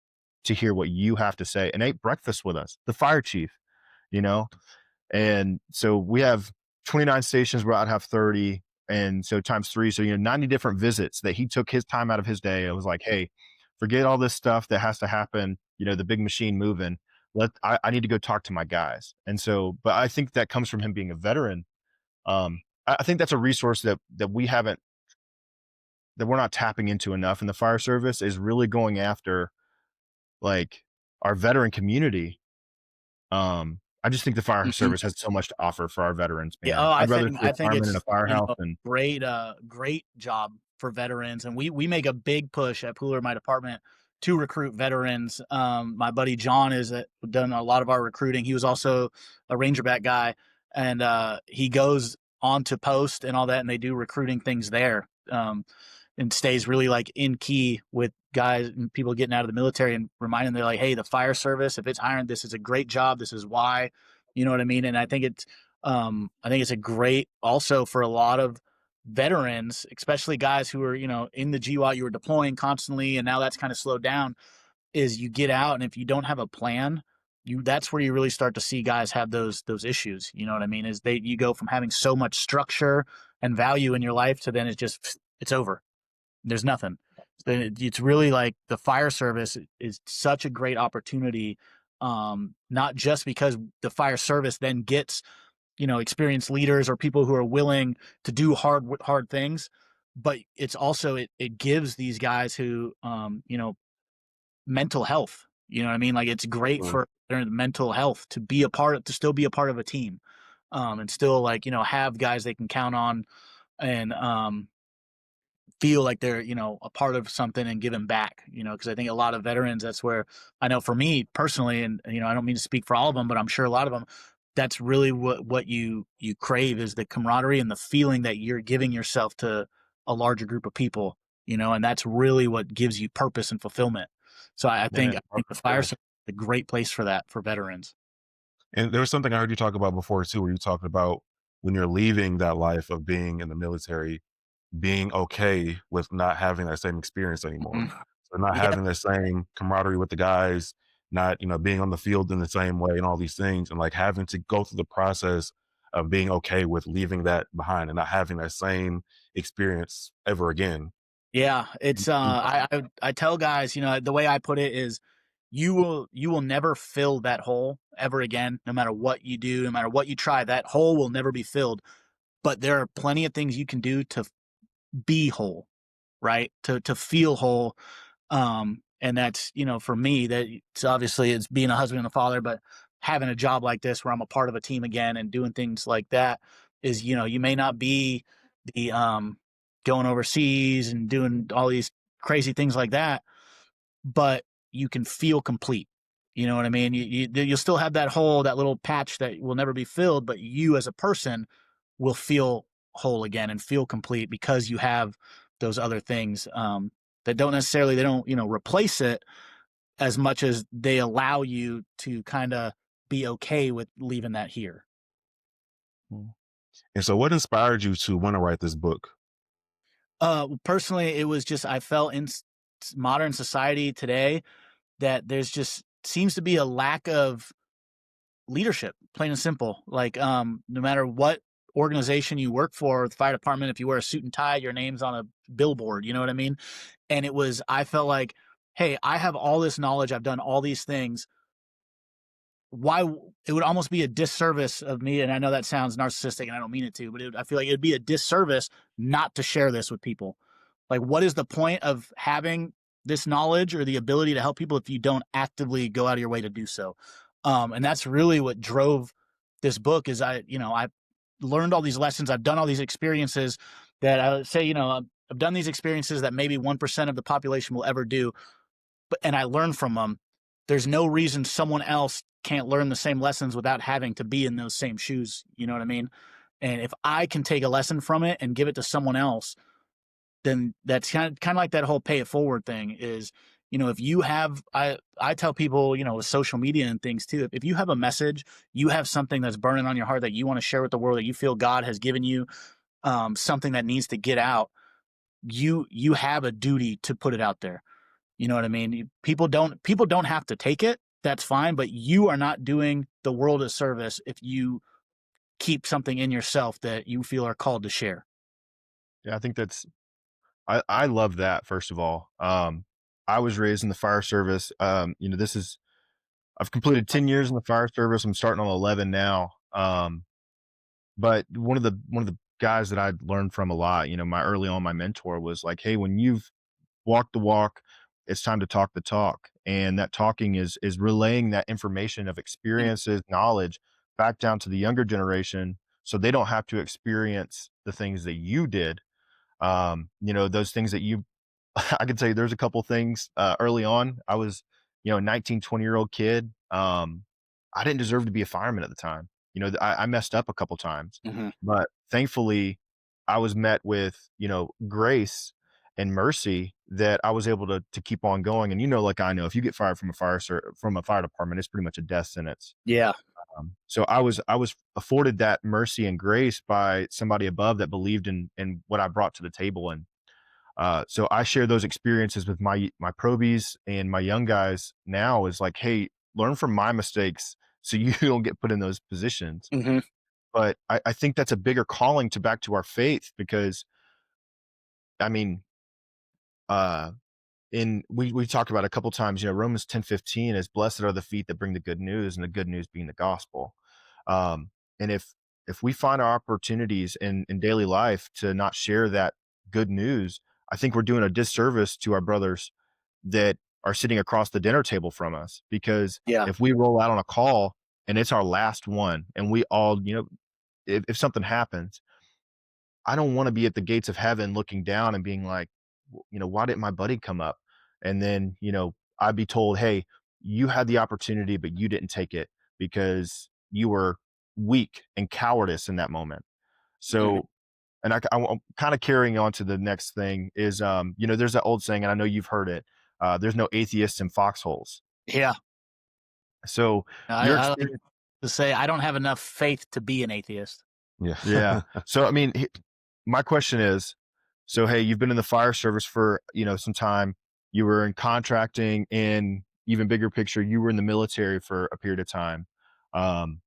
to hear what you have to say," and ate breakfast with us, the fire chief, you know? And so we have 29 stations, we're out have 30. And so times three, so, 90 different visits that he took his time out of his day. It was like, "Hey, forget all this stuff that has to happen, the big machine moving. I need to go talk to my guys." And so, but I think that comes from him being a veteran. I think that's a resource that we're not tapping into enough in the fire service is really going after like our veteran community. I just think the fire Mm-hmm. service has so much to offer for our veterans, Yeah. man. Oh, I I'd rather think see a I think fireman in a it's firehouse than great job for veterans, and we make a big push at Pooler, my department, to recruit veterans. My buddy John has done a lot of our recruiting. He was also a Rangerback guy, and he goes on to post and all that, and they do recruiting things there. And stays really like in key with guys and people getting out of the military and reminding them, they're like, hey, the fire service, if it's hiring, this is a great job. This is why, you know what I mean? And I think it's a great also for a lot of veterans, especially guys who are, in the GWOT, you were deploying constantly, and now that's kind of slowed down, is you get out, and if you don't have a plan, that's where you really start to see guys have those issues. You know what I mean? Is you go from having so much structure and value in your life to then it's over. There's nothing. It's really like the fire service is such a great opportunity, not just because the fire service then gets, experienced leaders or people who are willing to do hard things, but it's also it gives these guys who, mental health. You know what I mean? Like it's great Mm. for their mental health to be a part of, to still be a part of a team, and still like have guys they can count on, and feel like they're a part of something and giving back, because I think a lot of veterans, that's where I know for me personally, and I don't mean to speak for all of them, but I'm sure a lot of them, that's really what you crave, is the camaraderie and the feeling that you're giving yourself to a larger group of people, and that's really what gives you purpose and fulfillment. So I think man. I think the fire service is a great place for that for veterans. And there was something I heard you talk about before too, where you talked about when you're leaving that life of being in the military, being okay with not having that same experience anymore. Mhm. So not Yeah. having the same camaraderie with the guys, not, being on the field in the same way and all these things, and like having to go through the process of being okay with leaving that behind and not having that same experience ever again. Yeah, it's I tell guys, the way I put it is you will never fill that hole ever again, no matter what you do, no matter what you try, that hole will never be filled. But there are plenty of things you can do to be whole, right? To feel whole. And that's, for me, that it's being a husband and a father, but having a job like this where I'm a part of a team again and doing things like that is, you may not be the going overseas and doing all these crazy things like that, but you can feel complete. You know what I mean? You'll still have that hole, that little patch that will never be filled, but you as a person will feel whole again and feel complete because you have those other things that don't necessarily, they don't, replace it as much as they allow you to kind of be okay with leaving that here. And so, what inspired you to want to write this book? Personally, it was just, I felt in modern society today that there's just seems to be a lack of leadership, plain and simple. Like, no matter what organization you work for, the fire department, if you wear a suit and tie, your name's on a billboard, you know what I mean? And I felt like, hey, I have all this knowledge, I've done all these things. Why it would almost be a disservice of me, and I know that sounds narcissistic and I don't mean it to, but I feel like it'd be a disservice not to share this with people. Like, what is the point of having this knowledge or the ability to help people if you don't actively go out of your way to do so? And that's really what drove this book. Is I learned all these lessons, I've done all these experiences that I would say, I've done these experiences that maybe 1% of the population will ever do, and I learned from them. There's no reason someone else can't learn the same lessons without having to be in those same shoes. You know what I mean? And if I can take a lesson from it and give it to someone else, then that's kind of like that whole pay it forward thing is, if you have, I tell people, with social media and things too, if you have a message, you have something that's burning on your heart that you want to share with the world, that you feel God has given you, something that needs to get out, you have a duty to put it out there. You know what I mean? People don't have to take it. That's fine, but you are not doing the world a service if you keep something in yourself that you feel are called to share. Yeah, I think I love that, first of all. I was raised in the fire service. I've completed 10 years in the fire service. I'm starting on 11 now. But one of the guys that I learned from a lot, my mentor was like, hey, when you've walked the walk, it's time to talk the talk. And that talking is relaying that information of experiences, knowledge back down to the younger generation so they don't have to experience the things that you did. Those things that you I can tell you there's a couple things early on. I was, a 19, 20-year-old kid. I didn't deserve to be a fireman at the time. I messed up a couple times, Mm-hmm. but thankfully I was met with, grace and mercy that I was able to keep on going. And, like I know, if you get fired from from a fire department, it's pretty much a death sentence. Yeah. So I was afforded that mercy and grace by somebody above that believed in what I brought to the table. And so I share those experiences with my probies and my young guys now is like, hey, learn from my mistakes so you don't get put in those positions. Mm-hmm. But I think that's a bigger calling to back to our faith because I mean, uh, we talked about a couple times, Romans 10:15 is blessed are the feet that bring the good news, and the good news being the gospel. And if we find our opportunities in daily life to not share that good news, I think we're doing a disservice to our brothers that are sitting across the dinner table from us. Because Yeah. if we roll out on a call and it's our last one, and we all, if something happens, I don't want to be at the gates of heaven looking down and being like, why didn't my buddy come up? And then, I'd be told, hey, you had the opportunity, but you didn't take it because you were weak and cowardice in that moment. Mhm. So, and I'm kind of carrying on to the next thing is, there's that old saying, and I know you've heard it. There's no atheists in foxholes. Yeah. So your I like experience, to say I don't have enough faith to be an atheist. Yeah. yeah. So, I mean, my question is, so, hey, you've been in the fire service for, some time. You were in contracting, and even bigger picture, you were in the military for a period of time. Um,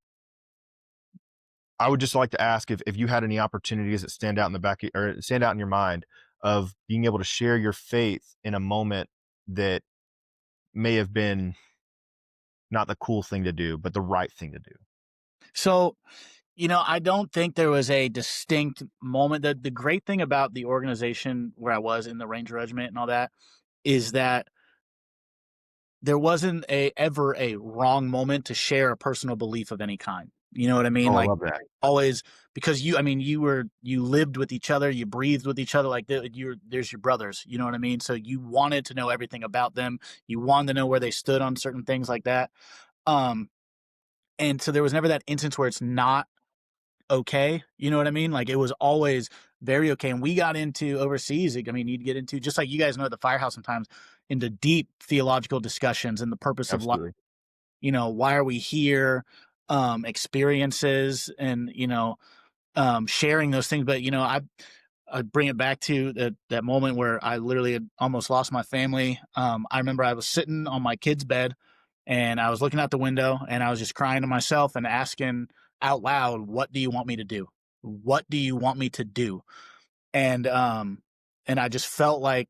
I would just like to ask if you had any opportunities that stand out in the or stand out in your mind of being able to share your faith in a moment that may have been not the cool thing to do, but the right thing to do. So, I don't think there was a distinct moment. The great thing about the organization where I was in the Ranger Regiment and all that is that there wasn't ever a wrong moment to share a personal belief of any kind. You know what I mean? Oh, I Like love that. always, because you lived with each other, you breathed with each other, like there's your brothers, you know what I mean? So you wanted to know everything about them. You wanted to know where they stood on certain things like that. Um, and so there was never that instance where it's not okay. You know what I mean? Like it was always very okay. And we got into overseas. I mean, you'd get into, just like you guys know at the Firehouse sometimes, into deep theological discussions and the purpose of life. Absolutely. You know, why are we here? Experiences, and sharing those things. But I bring it back to that moment where I literally had almost lost my family. I remember I was sitting on my kid's bed and I was looking out the window and I was just crying to myself and asking out loud, "What do you want me to do? What do you want me to do?" And I just felt like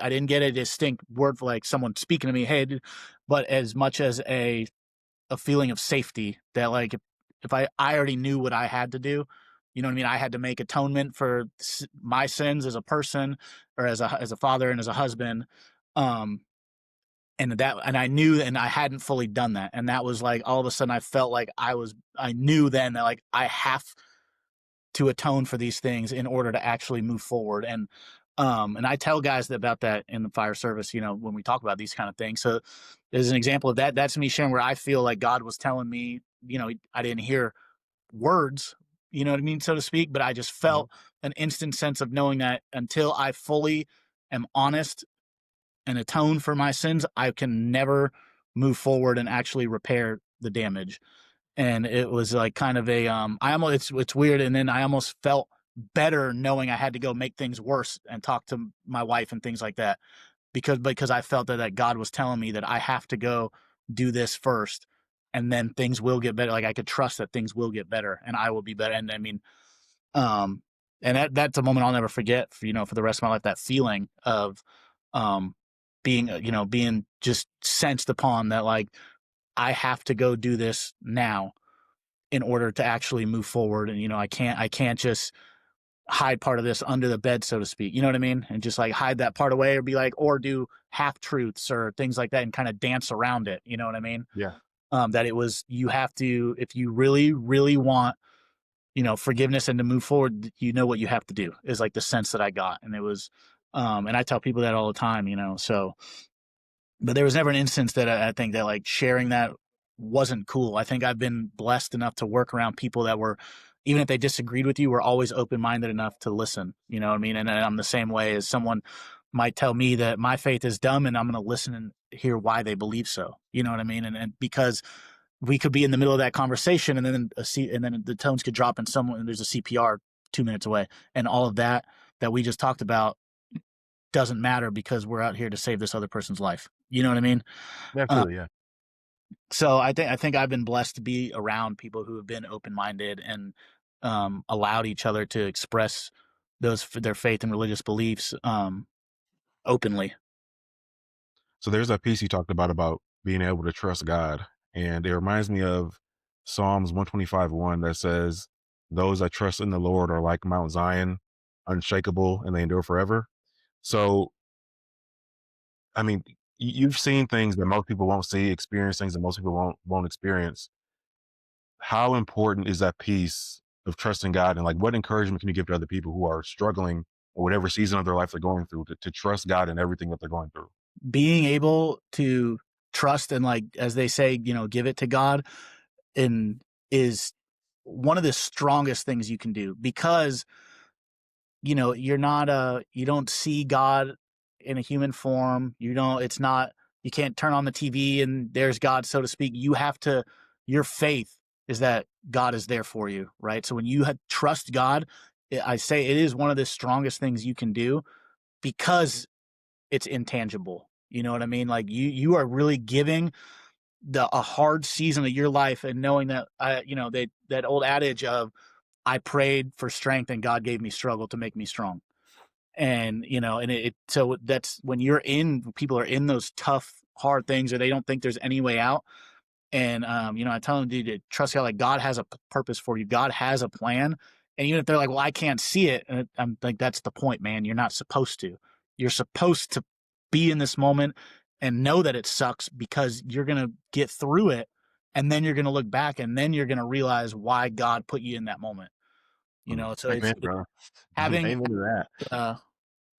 I didn't get a distinct word for like someone speaking to me, "Hey," but as much as a feeling of safety that like if I already knew what I had to do, you know what I mean? I had to make atonement for my sins as a person, or as a father and as a husband. Um, and I knew, and I hadn't fully done that. And that was like, all of a sudden I felt like I knew then that like I have to atone for these things in order to actually move forward. And I tell guys about that in the fire service, when we talk about these kind of things. So there's an example of that. That's me sharing where I feel like God was telling me, I didn't hear words, you know what I mean, so to speak, but I just Mhm. felt an instant sense of knowing that until I fully am honest and atone for my sins, I can never move forward and actually repair the damage. And it was like kind of a I almost it's weird, and then I almost felt better knowing I had to go make things worse and talk to my wife and things like that, because I felt that God was telling me that I have to go do this first, and then things will get better. Like I could trust that things will get better and I will be better. And I mean, um and that's a moment I'll never forget for the rest of my life, that feeling of um being just sensed upon that, like I have to go do this now in order to actually move forward. And I can't just hide part of this under the bed, so to speak. You know what I mean? And just like hide that part away, or be like, or do half truths or things like that and kind of dance around it. You know what I mean? Yeah. That it was, you have to, if you really, really want, forgiveness and to move forward, what you have to do, is like the sense that I got. And it was, and I tell people that all the time, so, but there was never an instance that I think that like sharing that wasn't cool. I think I've been blessed enough to work around people that were, even if they disagreed with you, were always open minded enough to listen. You know what I mean? And I'm the same way. As someone might tell me that my faith is dumb, and I'm going to listen and hear why they believe so. You know what I mean? And because we could be in the middle of that conversation, and then and then the tones could drop, and there's a CPR 2 minutes away, and all of that we just talked about doesn't matter, because we're out here to save this other person's life. You know what I mean? Uh, Absolutely. Yeah. so I think I've been blessed to be around people who have been open minded and allowed each other to express their faith and religious beliefs openly. So there's a piece you talked about being able to trust God. And it reminds me of Psalms 125:1 that says, "Those that trust in the Lord are like Mount Zion, unshakable, and they endure forever." So, I mean, you've seen things that most people won't see, experience things that most people won't experience. How important is that piece of trusting God? And like, what encouragement can you give to other people who are struggling, or whatever season of their life they're going through, to trust God in everything that they're going through? Being able to trust and, like, as they say, give it to God, and is one of the strongest things you can do, because you don't see God in a human form. You can't turn on the TV and there's God, so to speak. Your faith is that God is there for you, right? So when you trust God, I say it is one of the strongest things you can do, because it's intangible. You know what I mean? Like you are really giving a hard season of your life, and knowing that, that old adage of, I prayed for strength and God gave me struggle to make me strong. And so that's when people are in those tough, hard things, or they don't think there's any way out. And I tell them, dude, to trust God. Like, God has a purpose for you. God has a plan. And even if they're like, well, I can't see it, and I'm like, that's the point, man. You're not supposed to. You're supposed to be in this moment and know that it sucks, because you're gonna get through it, and then you're going to look back, and then you're going to realize why God put you in that moment. So Amen, bro. having Amen to that. uh,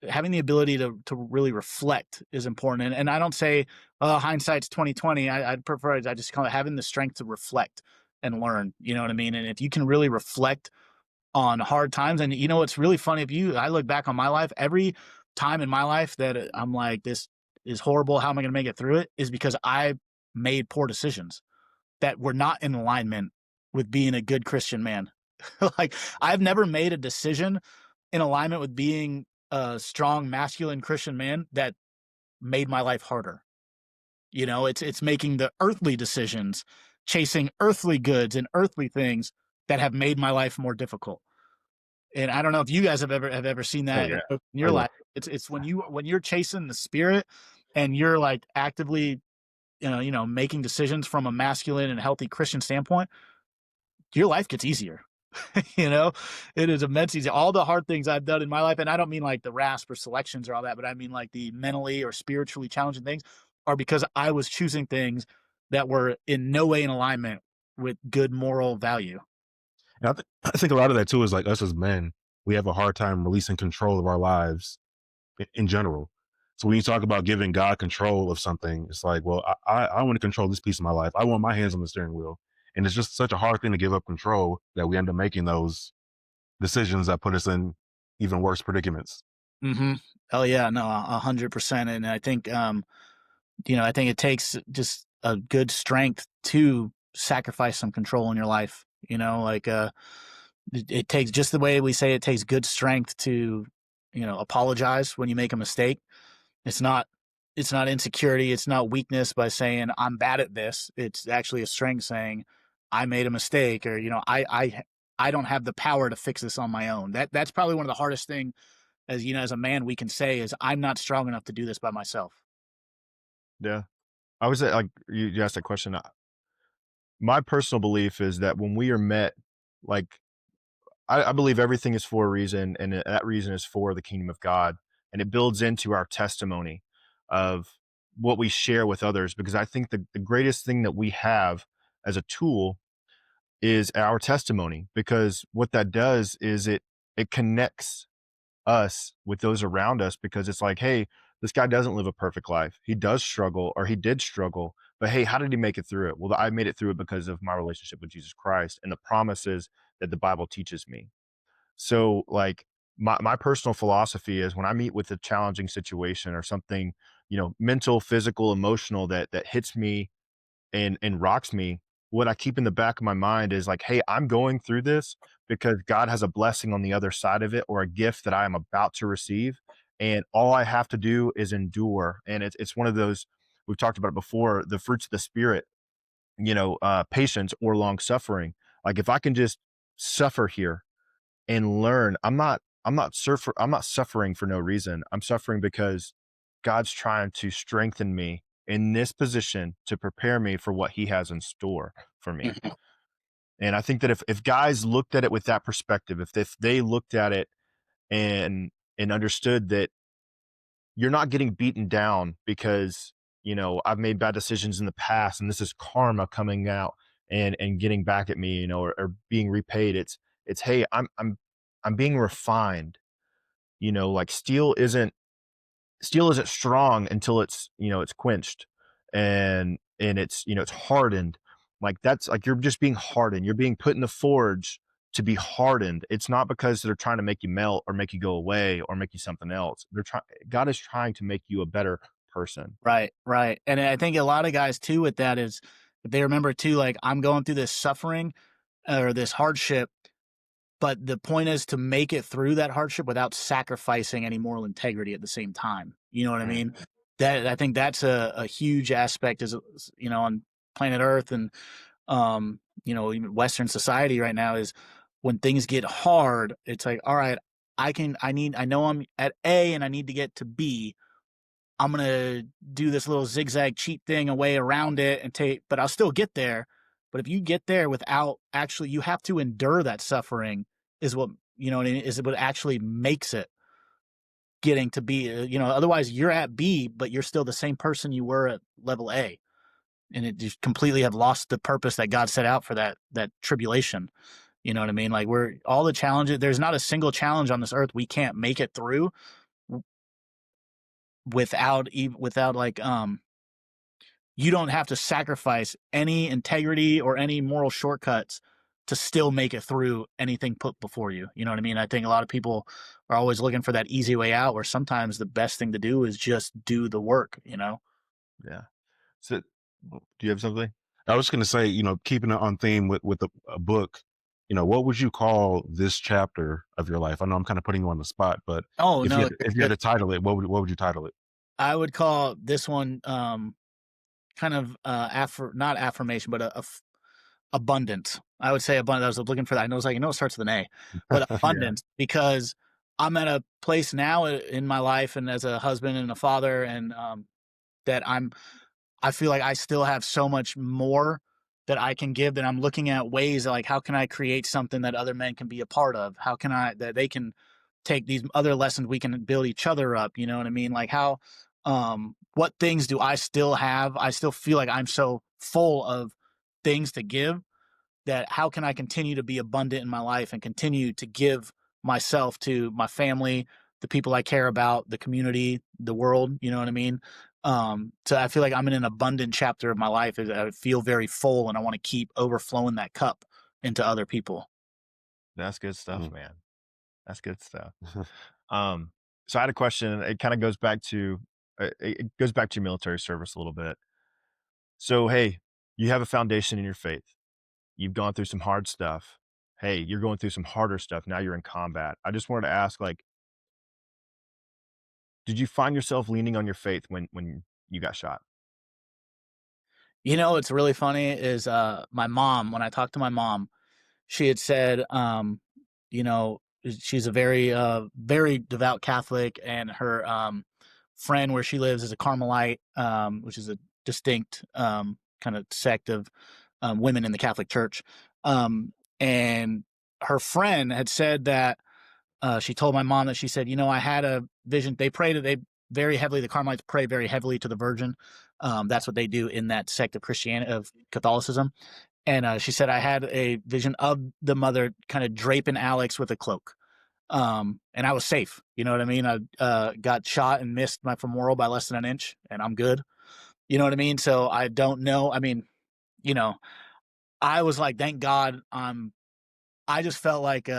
having the ability to really reflect is important. And I don't say hindsight's 2020. I'd prefer, I just call it having the strength to reflect and learn. You know what I mean? And if you can really reflect on hard times, and it's really funny, I look back on my life, every time in my life that I'm like, this is horrible, how am I going to make it through it, is because I made poor decisions that were not in alignment with being a good Christian man. Like, I've never made a decision in alignment with being a strong, masculine Christian man that made my life harder. It's making the earthly decisions, chasing earthly goods and earthly things that have made my life more difficult. And I don't know if you guys have ever seen Oh that yeah. in your Oh yeah. life. It's when you're chasing the spirit and you're like actively, making decisions from a masculine and healthy Christian standpoint, your life gets easier. you know, it is immense easy. All the hard things I've done in my life, and I don't mean like the rasp or selections or all that, but I mean like the mentally or spiritually challenging things, are because I was choosing things that were in no way in alignment with good moral value. And I think a lot of that too is like us as men, we have a hard time releasing control of our lives in general. So when you talk about giving God control of something, it's like, well, I want to control this piece of my life. I want my hands on the steering wheel. And it's just such a hard thing to give up control that we end up making those decisions that put us in even worse predicaments. Mm-hmm. Oh yeah, no, 100%. And I think, I think it takes just a good strength to sacrifice some control in your life. Like it takes, just the way we say it takes good strength to, apologize when you make a mistake. It's not it's not insecurity, it's not weakness by saying I'm bad at this. It's actually a strength saying I made a mistake, or I don't have the power to fix this on my own. That's probably one of the hardest thing, as a man, we can say, is I'm not strong enough to do this by myself. Yeah. I was like, you asked that question. My personal belief is that when we are met, like I believe everything is for a reason, and that reason is for the kingdom of God, and it builds into our testimony of what we share with others. Because I think the greatest thing that we have as a tool is our testimony. Because what that does is it connects us with those around us, because it's like, hey, this guy doesn't live a perfect life. He does struggle, or he did struggle, but hey, how did he make it through it? Well, I made it through it because of my relationship with Jesus Christ and the promises that the Bible teaches me. So, like, my personal philosophy is when I meet with a challenging situation or something, mental, physical, emotional, that hits me and rocks me, what I keep in the back of my mind is like, hey, I'm going through this because God has a blessing on the other side of it, or a gift that I am about to receive. And all I have to do is endure. And it's one of those, we've talked about it before, the fruits of the spirit, patience or long suffering. Like, if I can just suffer here and learn, I'm not suffering for no reason. I'm suffering because God's trying to strengthen me in this position to prepare me for what he has in store for me. Mhm. And I think that if guys looked at it with that perspective, if they looked at it and understood that you're not getting beaten down because, I've made bad decisions in the past and this is karma coming out and getting back at me, or being repaid. It's hey, I'm being refined. Like, steel isn't strong until it's quenched, and it's hardened. Like, that's like, you're just being hardened. You're being put in the forge to be hardened. It's not because they're trying to make you melt or make you go away or make you something else. God is trying to make you a better person. Right, right. And I think a lot of guys too with that is, if they remember too, like, I'm going through this suffering or this hardship, but the point is to make it through that hardship without sacrificing any moral integrity at the same time. You know what I Mm. mean? That, I think that's a huge aspect, is, on planet Earth, and even Western society right now, is when things get hard, it's like, all right, I know I'm at A and I need to get to B. I'm gonna do this little zigzag cheat thing, a way around it, but I'll still get there. But if you get there without actually, you have to endure that suffering, is what, is what actually makes it getting to B. Otherwise you're at B, but you're still the same person you were at level A. and it just completely have lost the purpose that God set out for that tribulation. You know what I mean? Like we're all the challenges. There's not a single challenge on this earth we can't make it through without like you don't have to sacrifice any integrity or any moral shortcuts to still make it through anything put before you. You know what I mean? I think a lot of people are always looking for that easy way out, where sometimes the best thing to do is just do the work, you know? Yeah. So, do you have something? I was going to say, keeping it on theme with a book, what would you call this chapter of your life? I know I'm kind of putting you on the spot, but Oh, if you no, had, if you had to title it, what would you title it? I would call this one kind of not affirmation, but abundance. I would say abundance. I was looking for that. I know it starts with an A, but Yeah. abundance, because I'm at a place now in my life and as a husband and a father, and that I feel like I still have so much more that I can give, that I'm looking at ways like, how can I create something that other men can be a part of? How can that they can take these other lessons, we can build each other up, you know what I mean? Like how what things do I still have? I still feel like I'm so full of things to give, that how can I continue to be abundant in my life and continue to give myself to my family, the people I care about, the community, the world, you know what I mean? So I feel like I'm in an abundant chapter of my life. I feel very full, and I want to keep overflowing that cup into other people. That's good stuff, Mm. man. That's good stuff. Um, so I had a question. It kind of goes back to it goes back to your military service a little bit. So hey, you have a foundation in your faith. You've gone through some hard stuff. Hey, you're going through some harder stuff. Now you're in combat. I just wanted to ask, like, did you find yourself leaning on your faith when you got shot? You know, what's really funny is my mom, when I talked to my mom, she had said, you know, she's a very devout Catholic, and her friend where she lives is a Carmelite, which is a distinct kind of sect of women in the Catholic Church. And her friend had said that she told my mom that, she said, I had a vision. They very heavily, the Carmelites pray very heavily to the Virgin. That's what they do in that sect of Christianity, of Catholicism. And she said, I had a vision of the mother kind of draping Alex with a cloak. And I was safe. You know what I mean? I got shot and missed my femoral by less than an inch, and I'm good. You know what I mean? So I don't know. I mean, you know, I was like, thank God. I just felt like,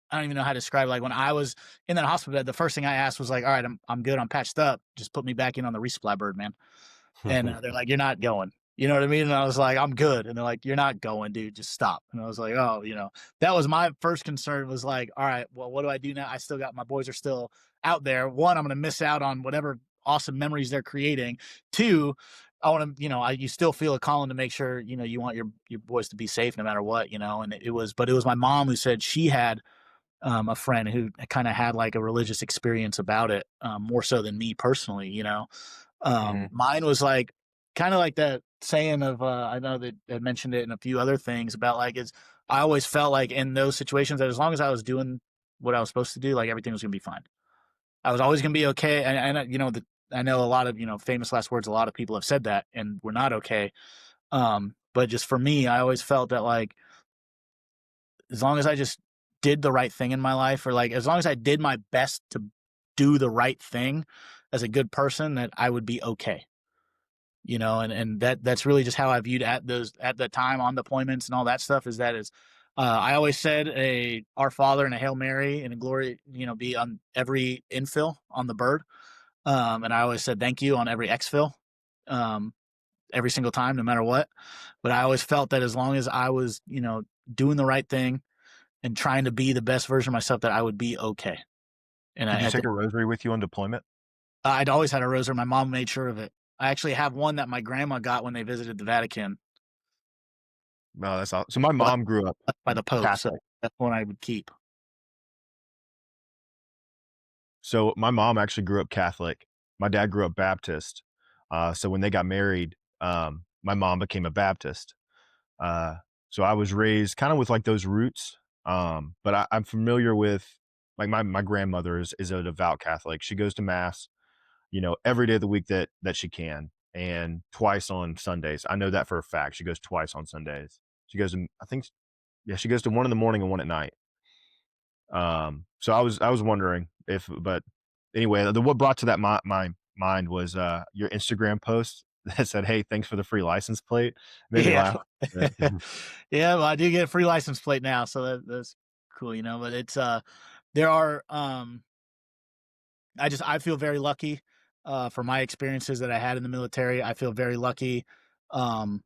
I don't even know how to describe it. Like when I was in that hospital bed, the first thing I asked was like, all right, I'm good. I'm patched up. Just put me back in on the resupply bird, man. And they're like, you're not going. You know what I mean? And I was like, I'm good. And they're like, you're not going, dude. Just stop. And I was like, oh, that was my first concern, was like, all right, well, what do I do now? I still got, my boys are still out there. One, I'm going to miss out on whatever awesome memories they're creating. Two, I want to, you still feel a calling to make sure, you want your boys to be safe no matter what, and but it was my mom who said she had a friend who kind of had like a religious experience about it, more so than me personally. Mhm. Mine was like kind of like that saying of I know that I mentioned it in a few other things about, like, it's, I always felt like in those situations that as long as I was doing what I was supposed to do, like everything was gonna be fine. I was always gonna be okay. And I know a lot of famous last words. A lot of people have said that, and we're not okay. But just for me, I always felt that, like, as long as I just did the right thing in my life, or like as long as I did my best to do the right thing as a good person, that I would be okay. And that's really just how I viewed at the time on deployments and all that stuff. Is that is I always said a Our Father and a Hail Mary and a glory, be on every infill on the bird. And I always said thank you on every exfil, um, every single time, no matter what. But I always felt that as long as I was, doing the right thing and trying to be the best version of myself, that I would be okay. And Did you take a rosary with you on deployment? I'd always had a rosary. My mom made sure of it. I actually have one that my grandma got when they visited the Vatican, No, that's awesome. So my left mom grew up by the Pope. So Catholic. that's one I would keep. So my mom actually grew up Catholic. My dad grew up Baptist. So when they got married, my mom became a Baptist. Uh, so I was raised kind of with like those roots. But I'm familiar with, like, my grandmother is a devout Catholic. She goes to mass, every day of the week that she can. and twice on Sundays. I know that for a fact. She goes twice on Sundays. She goes in, I think, yeah, she goes to one in the morning and one at night. So I was wondering if, but anyway, what brought to that my mind was your Instagram post that said, "Hey, thanks for the free license plate." Made me Yeah. laugh. Yeah. Yeah, well, I do get a free license plate now, so that's cool, you know, but it's there are I feel very lucky for my experiences that I had in the military. I feel very lucky um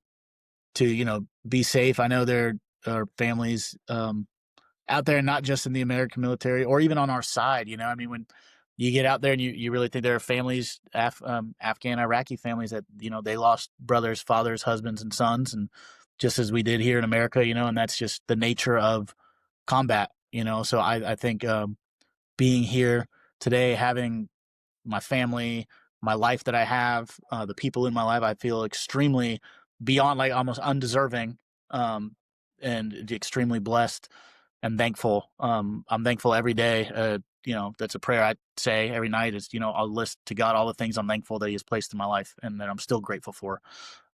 to, you know, be safe. I know there are families out there, not just in the American military or even on our side. You know, I mean, when you get out there and you really think there are families, Afghan, Iraqi families that, you know, they lost brothers, fathers, husbands, and sons, and just as we did here in America, you know, and that's just the nature of combat, you know. So I think being here today, having my family, my life that I have, the people in my life, I feel extremely beyond like almost undeserving, um, and extremely blessed and thankful. I'm thankful every day. You know, that's a prayer I say every night is, you know, I'll list to God all the things I'm thankful that he has placed in my life and that I'm still grateful for.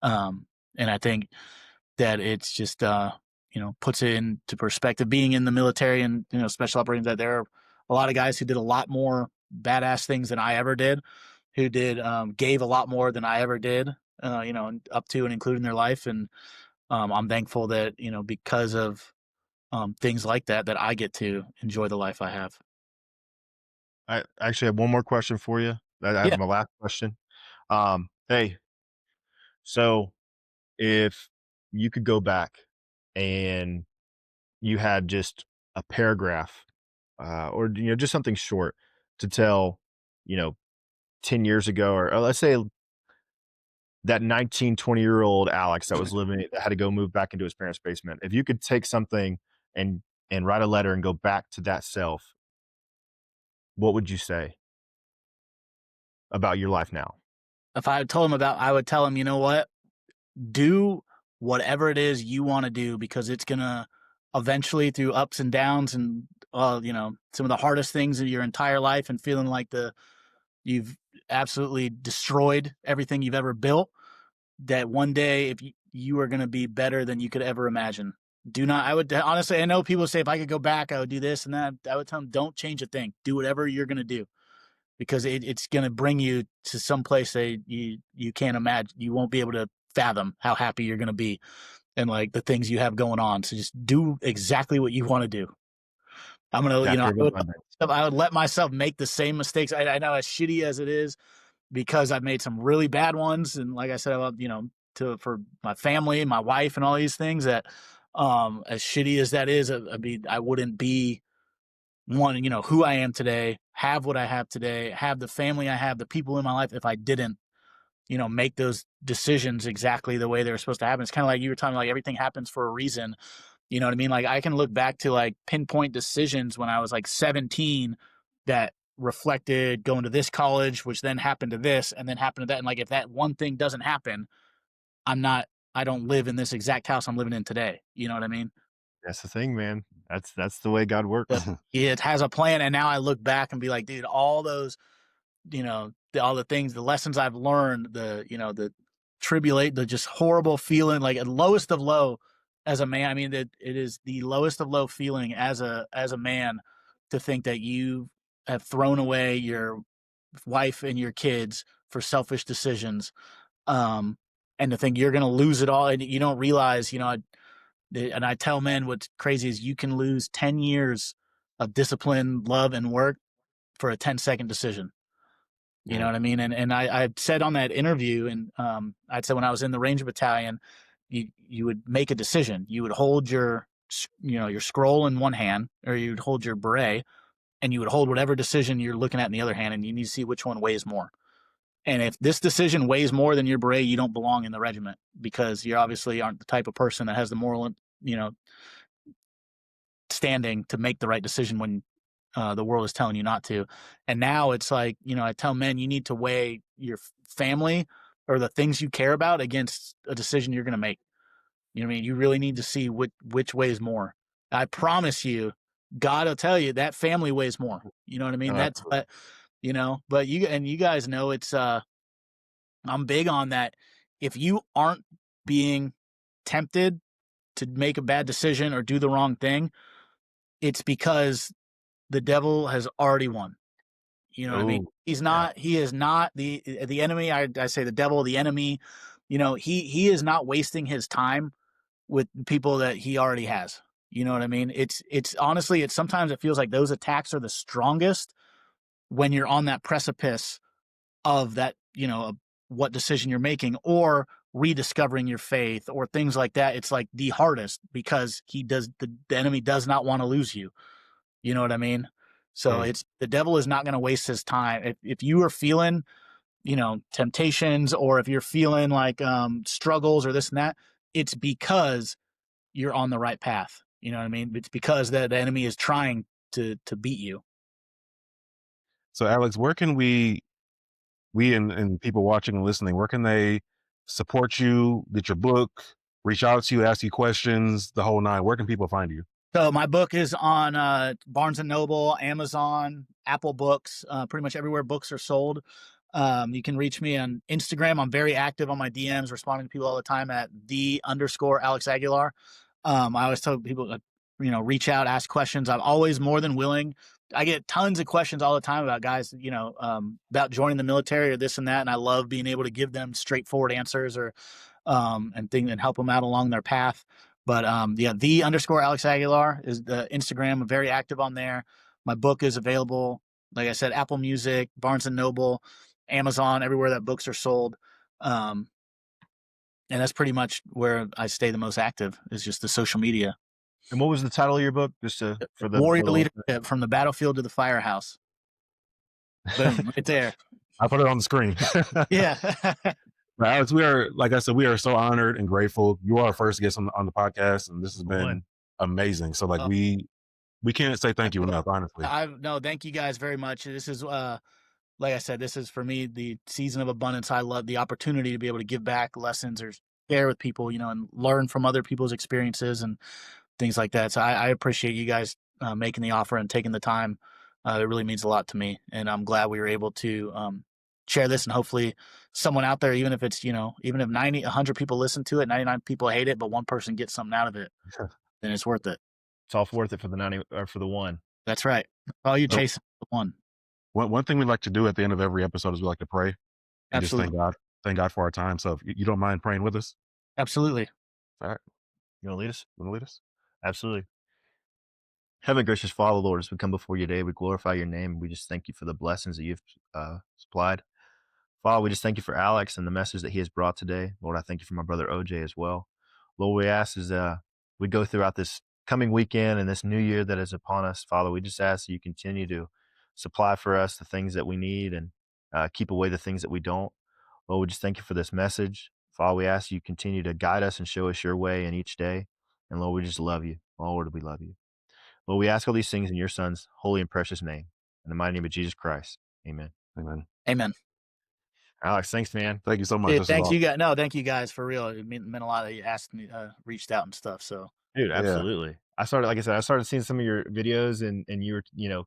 And I think that it's just, you know, puts it into perspective being in the military and, you know, special operations, that there are a lot of guys who did a lot more badass things than I ever did, who did, gave a lot more than I ever did, you know, up to and including their life. And I'm thankful that, you know, because of things like that, that I get to enjoy the life I have. I actually have one more question for you. I have Yeah. my last question. Hey, so if you could go back and you had just a paragraph, or just something short to tell, you know, 10 years ago, or let's say that 19, 20-year-old Alex that was living that had to go move back into his parents' basement. If you could take something and write a letter and go back to that self, what would you say about your life now? If I told him about, I would tell him, you know what? Do whatever it is you want to do because it's going to eventually, through ups and downs and, you know, some of the hardest things in your entire life and feeling like you've absolutely destroyed everything you've ever built, that one day if you are going to be better than you could ever imagine. Do not, I would honestly, I know people say if I could go back, I would do this and that. I would tell them, don't change a thing. Do whatever you're going to do because it's going to bring you to some place that you can't imagine. You won't be able to fathom how happy you're going to be and like the things you have going on. So just do exactly what you want to do. I'm going to, you know, Chapter of abundance. I would let myself make the same mistakes. I know as shitty as it is, because I've made some really bad ones. And like I said, I love, you know, for my family, my wife and all these things that, as shitty as that is, I mean, I wouldn't be one, you know, who I am today, have what I have today, have the family I have, the people in my life, if I didn't, you know, make those decisions exactly the way they were supposed to happen. It's kind of like you were talking, like everything happens for a reason. You know what I mean? Like I can look back to like pinpoint decisions when I was like 17 that reflected going to this college, which then happened to this and then happened to that. And like if that one thing doesn't happen, I don't live in this exact house I'm living in today. You know what I mean? That's the thing, man. That's the way God But works. it has a plan. And now I look back and be like, dude, all those, you know, all the things, the lessons I've learned, the, you know, the the just horrible feeling, like at lowest of low as a man. I mean, that it is the lowest of low feeling as a man to think that you have thrown away your wife and your kids for selfish decisions. Um, and to think you're going to lose it all. And you don't realize, you know, and I tell men what's crazy is you can lose 10 years of discipline, love, and work for a 10-second decision. You know Right. what I mean? And I said on that interview, and I'd said when I was in the Ranger Battalion, you would make a decision. You would hold your, you know, your scroll in one hand, or you'd hold your beret, and you would hold whatever decision you're looking at in the other hand, and you need to see which one weighs more. And if this decision weighs more than your beret, you don't belong in the regiment because you obviously aren't the type of person that has the moral, you know, standing to make the right decision when the world is telling you not to. And now it's like, you know, I tell men you need to weigh your family or the things you care about against a decision you're going to make. You know what I mean? You really need to see which weighs more. I promise you, God will tell you that family weighs more. You know what I mean? No, That's absolutely. what, you know, but you guys know it's I'm big on that. If you aren't being tempted to make a bad decision or do the wrong thing, it's because the devil has already won. You know what I mean? Ooh, He Yeah. is not the enemy. I say the devil, the enemy. You know, he is not wasting his time with people that he already has. You know what I mean? It's honestly, it's sometimes it feels like those attacks are the strongest when you're on that precipice of that, you know, of what decision you're making or rediscovering your faith or things like that. It's like the hardest because the enemy does not want to lose you. You know what I mean? So mm. it's the devil is not going to waste his time. If you are feeling, you know, temptations or if you're feeling like struggles or this and that, it's because you're on the right path. You know what I mean? It's because the enemy is trying to beat you. So, Alex, where can we and people watching and listening, where can they support you, get your book, reach out to you, ask you questions, the whole nine? Where can people find you? So my book is on Barnes and Noble, Amazon, Apple Books, pretty much everywhere books are sold. You can reach me on Instagram. I'm very active on my DMs, responding to people all the time at _Alex Aguilar. I always tell people, you know, reach out, ask questions. I'm always more than willing. I get tons of questions all the time about guys, you know, about joining the military or this and that, and I love being able to give them straightforward answers or and things and help them out along their path. But yeah, _Alex Aguilar is the Instagram. I'm very active on there. My book is available, like I said, Apple Music, Barnes and Noble, Amazon, everywhere that books are sold. And that's pretty much where I stay the most active is just the social media. And what was the title of your book? Just to, for the Warrior for the Leadership from the battlefield to the firehouse. Boom, right there. I put it on the screen. Yeah. But Alex, we are, like I said, we are so honored and grateful. You are our first guest on the podcast, and this has been amazing. So, like, we can't say thank you enough, honestly. No, thank you guys very much. This is like I said, this is for me the season of abundance. I love the opportunity to be able to give back lessons or share with people, you know, and learn from other people's experiences and things like that. So I appreciate you guys making the offer and taking the time. It really means a lot to me, and I'm glad we were able to share this. And hopefully, someone out there, even if it's, you know, even if 100 people listen to it, 99 people hate it, but one person gets something out of it, then it's worth it. It's all worth it for the 90 or for the one. That's right. All you chasing the one. One thing we like to do at the end of every episode is we like to pray and Absolutely. just thank God for our time. So, if you don't mind praying with us, Absolutely. all right, You want to lead us? you want to lead us? Absolutely. Heavenly gracious Father, Lord, as we come before you today, we glorify your name. We just thank you for the blessings that you've supplied. Father, we just thank you for Alex and the message that he has brought today. Lord, I thank you for my brother OJ as well. Lord, we ask as we go throughout this coming weekend and this new year that is upon us, Father, we just ask that you continue to supply for us the things that we need and keep away the things that we don't. Lord, we just thank you for this message. Father, we ask you continue to guide us and show us your way in each day. And Lord, we just love you. Lord, we love you. Lord, we ask all these things in your Son's holy and precious name. In the mighty name of Jesus Christ. Amen. Amen. Amen. Alex, thanks, man. Thank you so much. Dude, thank you guys. No, thank you guys for real. It meant a lot that you asked me, reached out and stuff. So, Dude, absolutely. I started seeing some of your videos and you were, you know,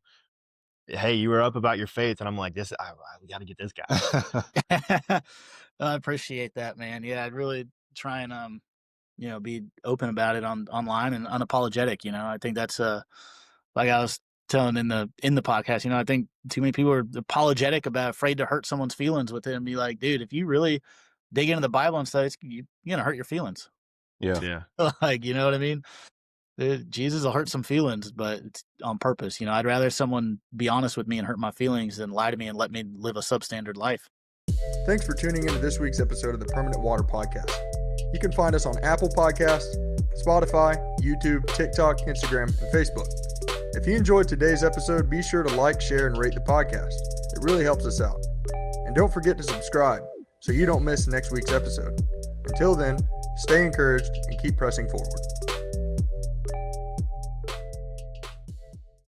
hey, you were up about your faith, and I'm like, we got to get this guy. I appreciate that, man. Yeah, I'd really try and you know, be open about it online and unapologetic. You know, I think that's like I was telling in the podcast. You know, I think too many people are apologetic about, afraid to hurt someone's feelings with it, and be like, dude, if you really dig into the Bible and stuff, you're gonna hurt your feelings. Yeah. Like, you know what I mean? Jesus will hurt some feelings, but it's on purpose. You know, I'd rather someone be honest with me and hurt my feelings than lie to me and let me live a substandard life. Thanks for tuning into this week's episode of the Permanent Water Podcast. You can find us on Apple Podcasts, Spotify, YouTube, TikTok, Instagram, and Facebook. If you enjoyed today's episode, be sure to like, share, and rate the podcast. It really helps us out. And don't forget to subscribe so you don't miss next week's episode. Until then, stay encouraged and keep pressing forward.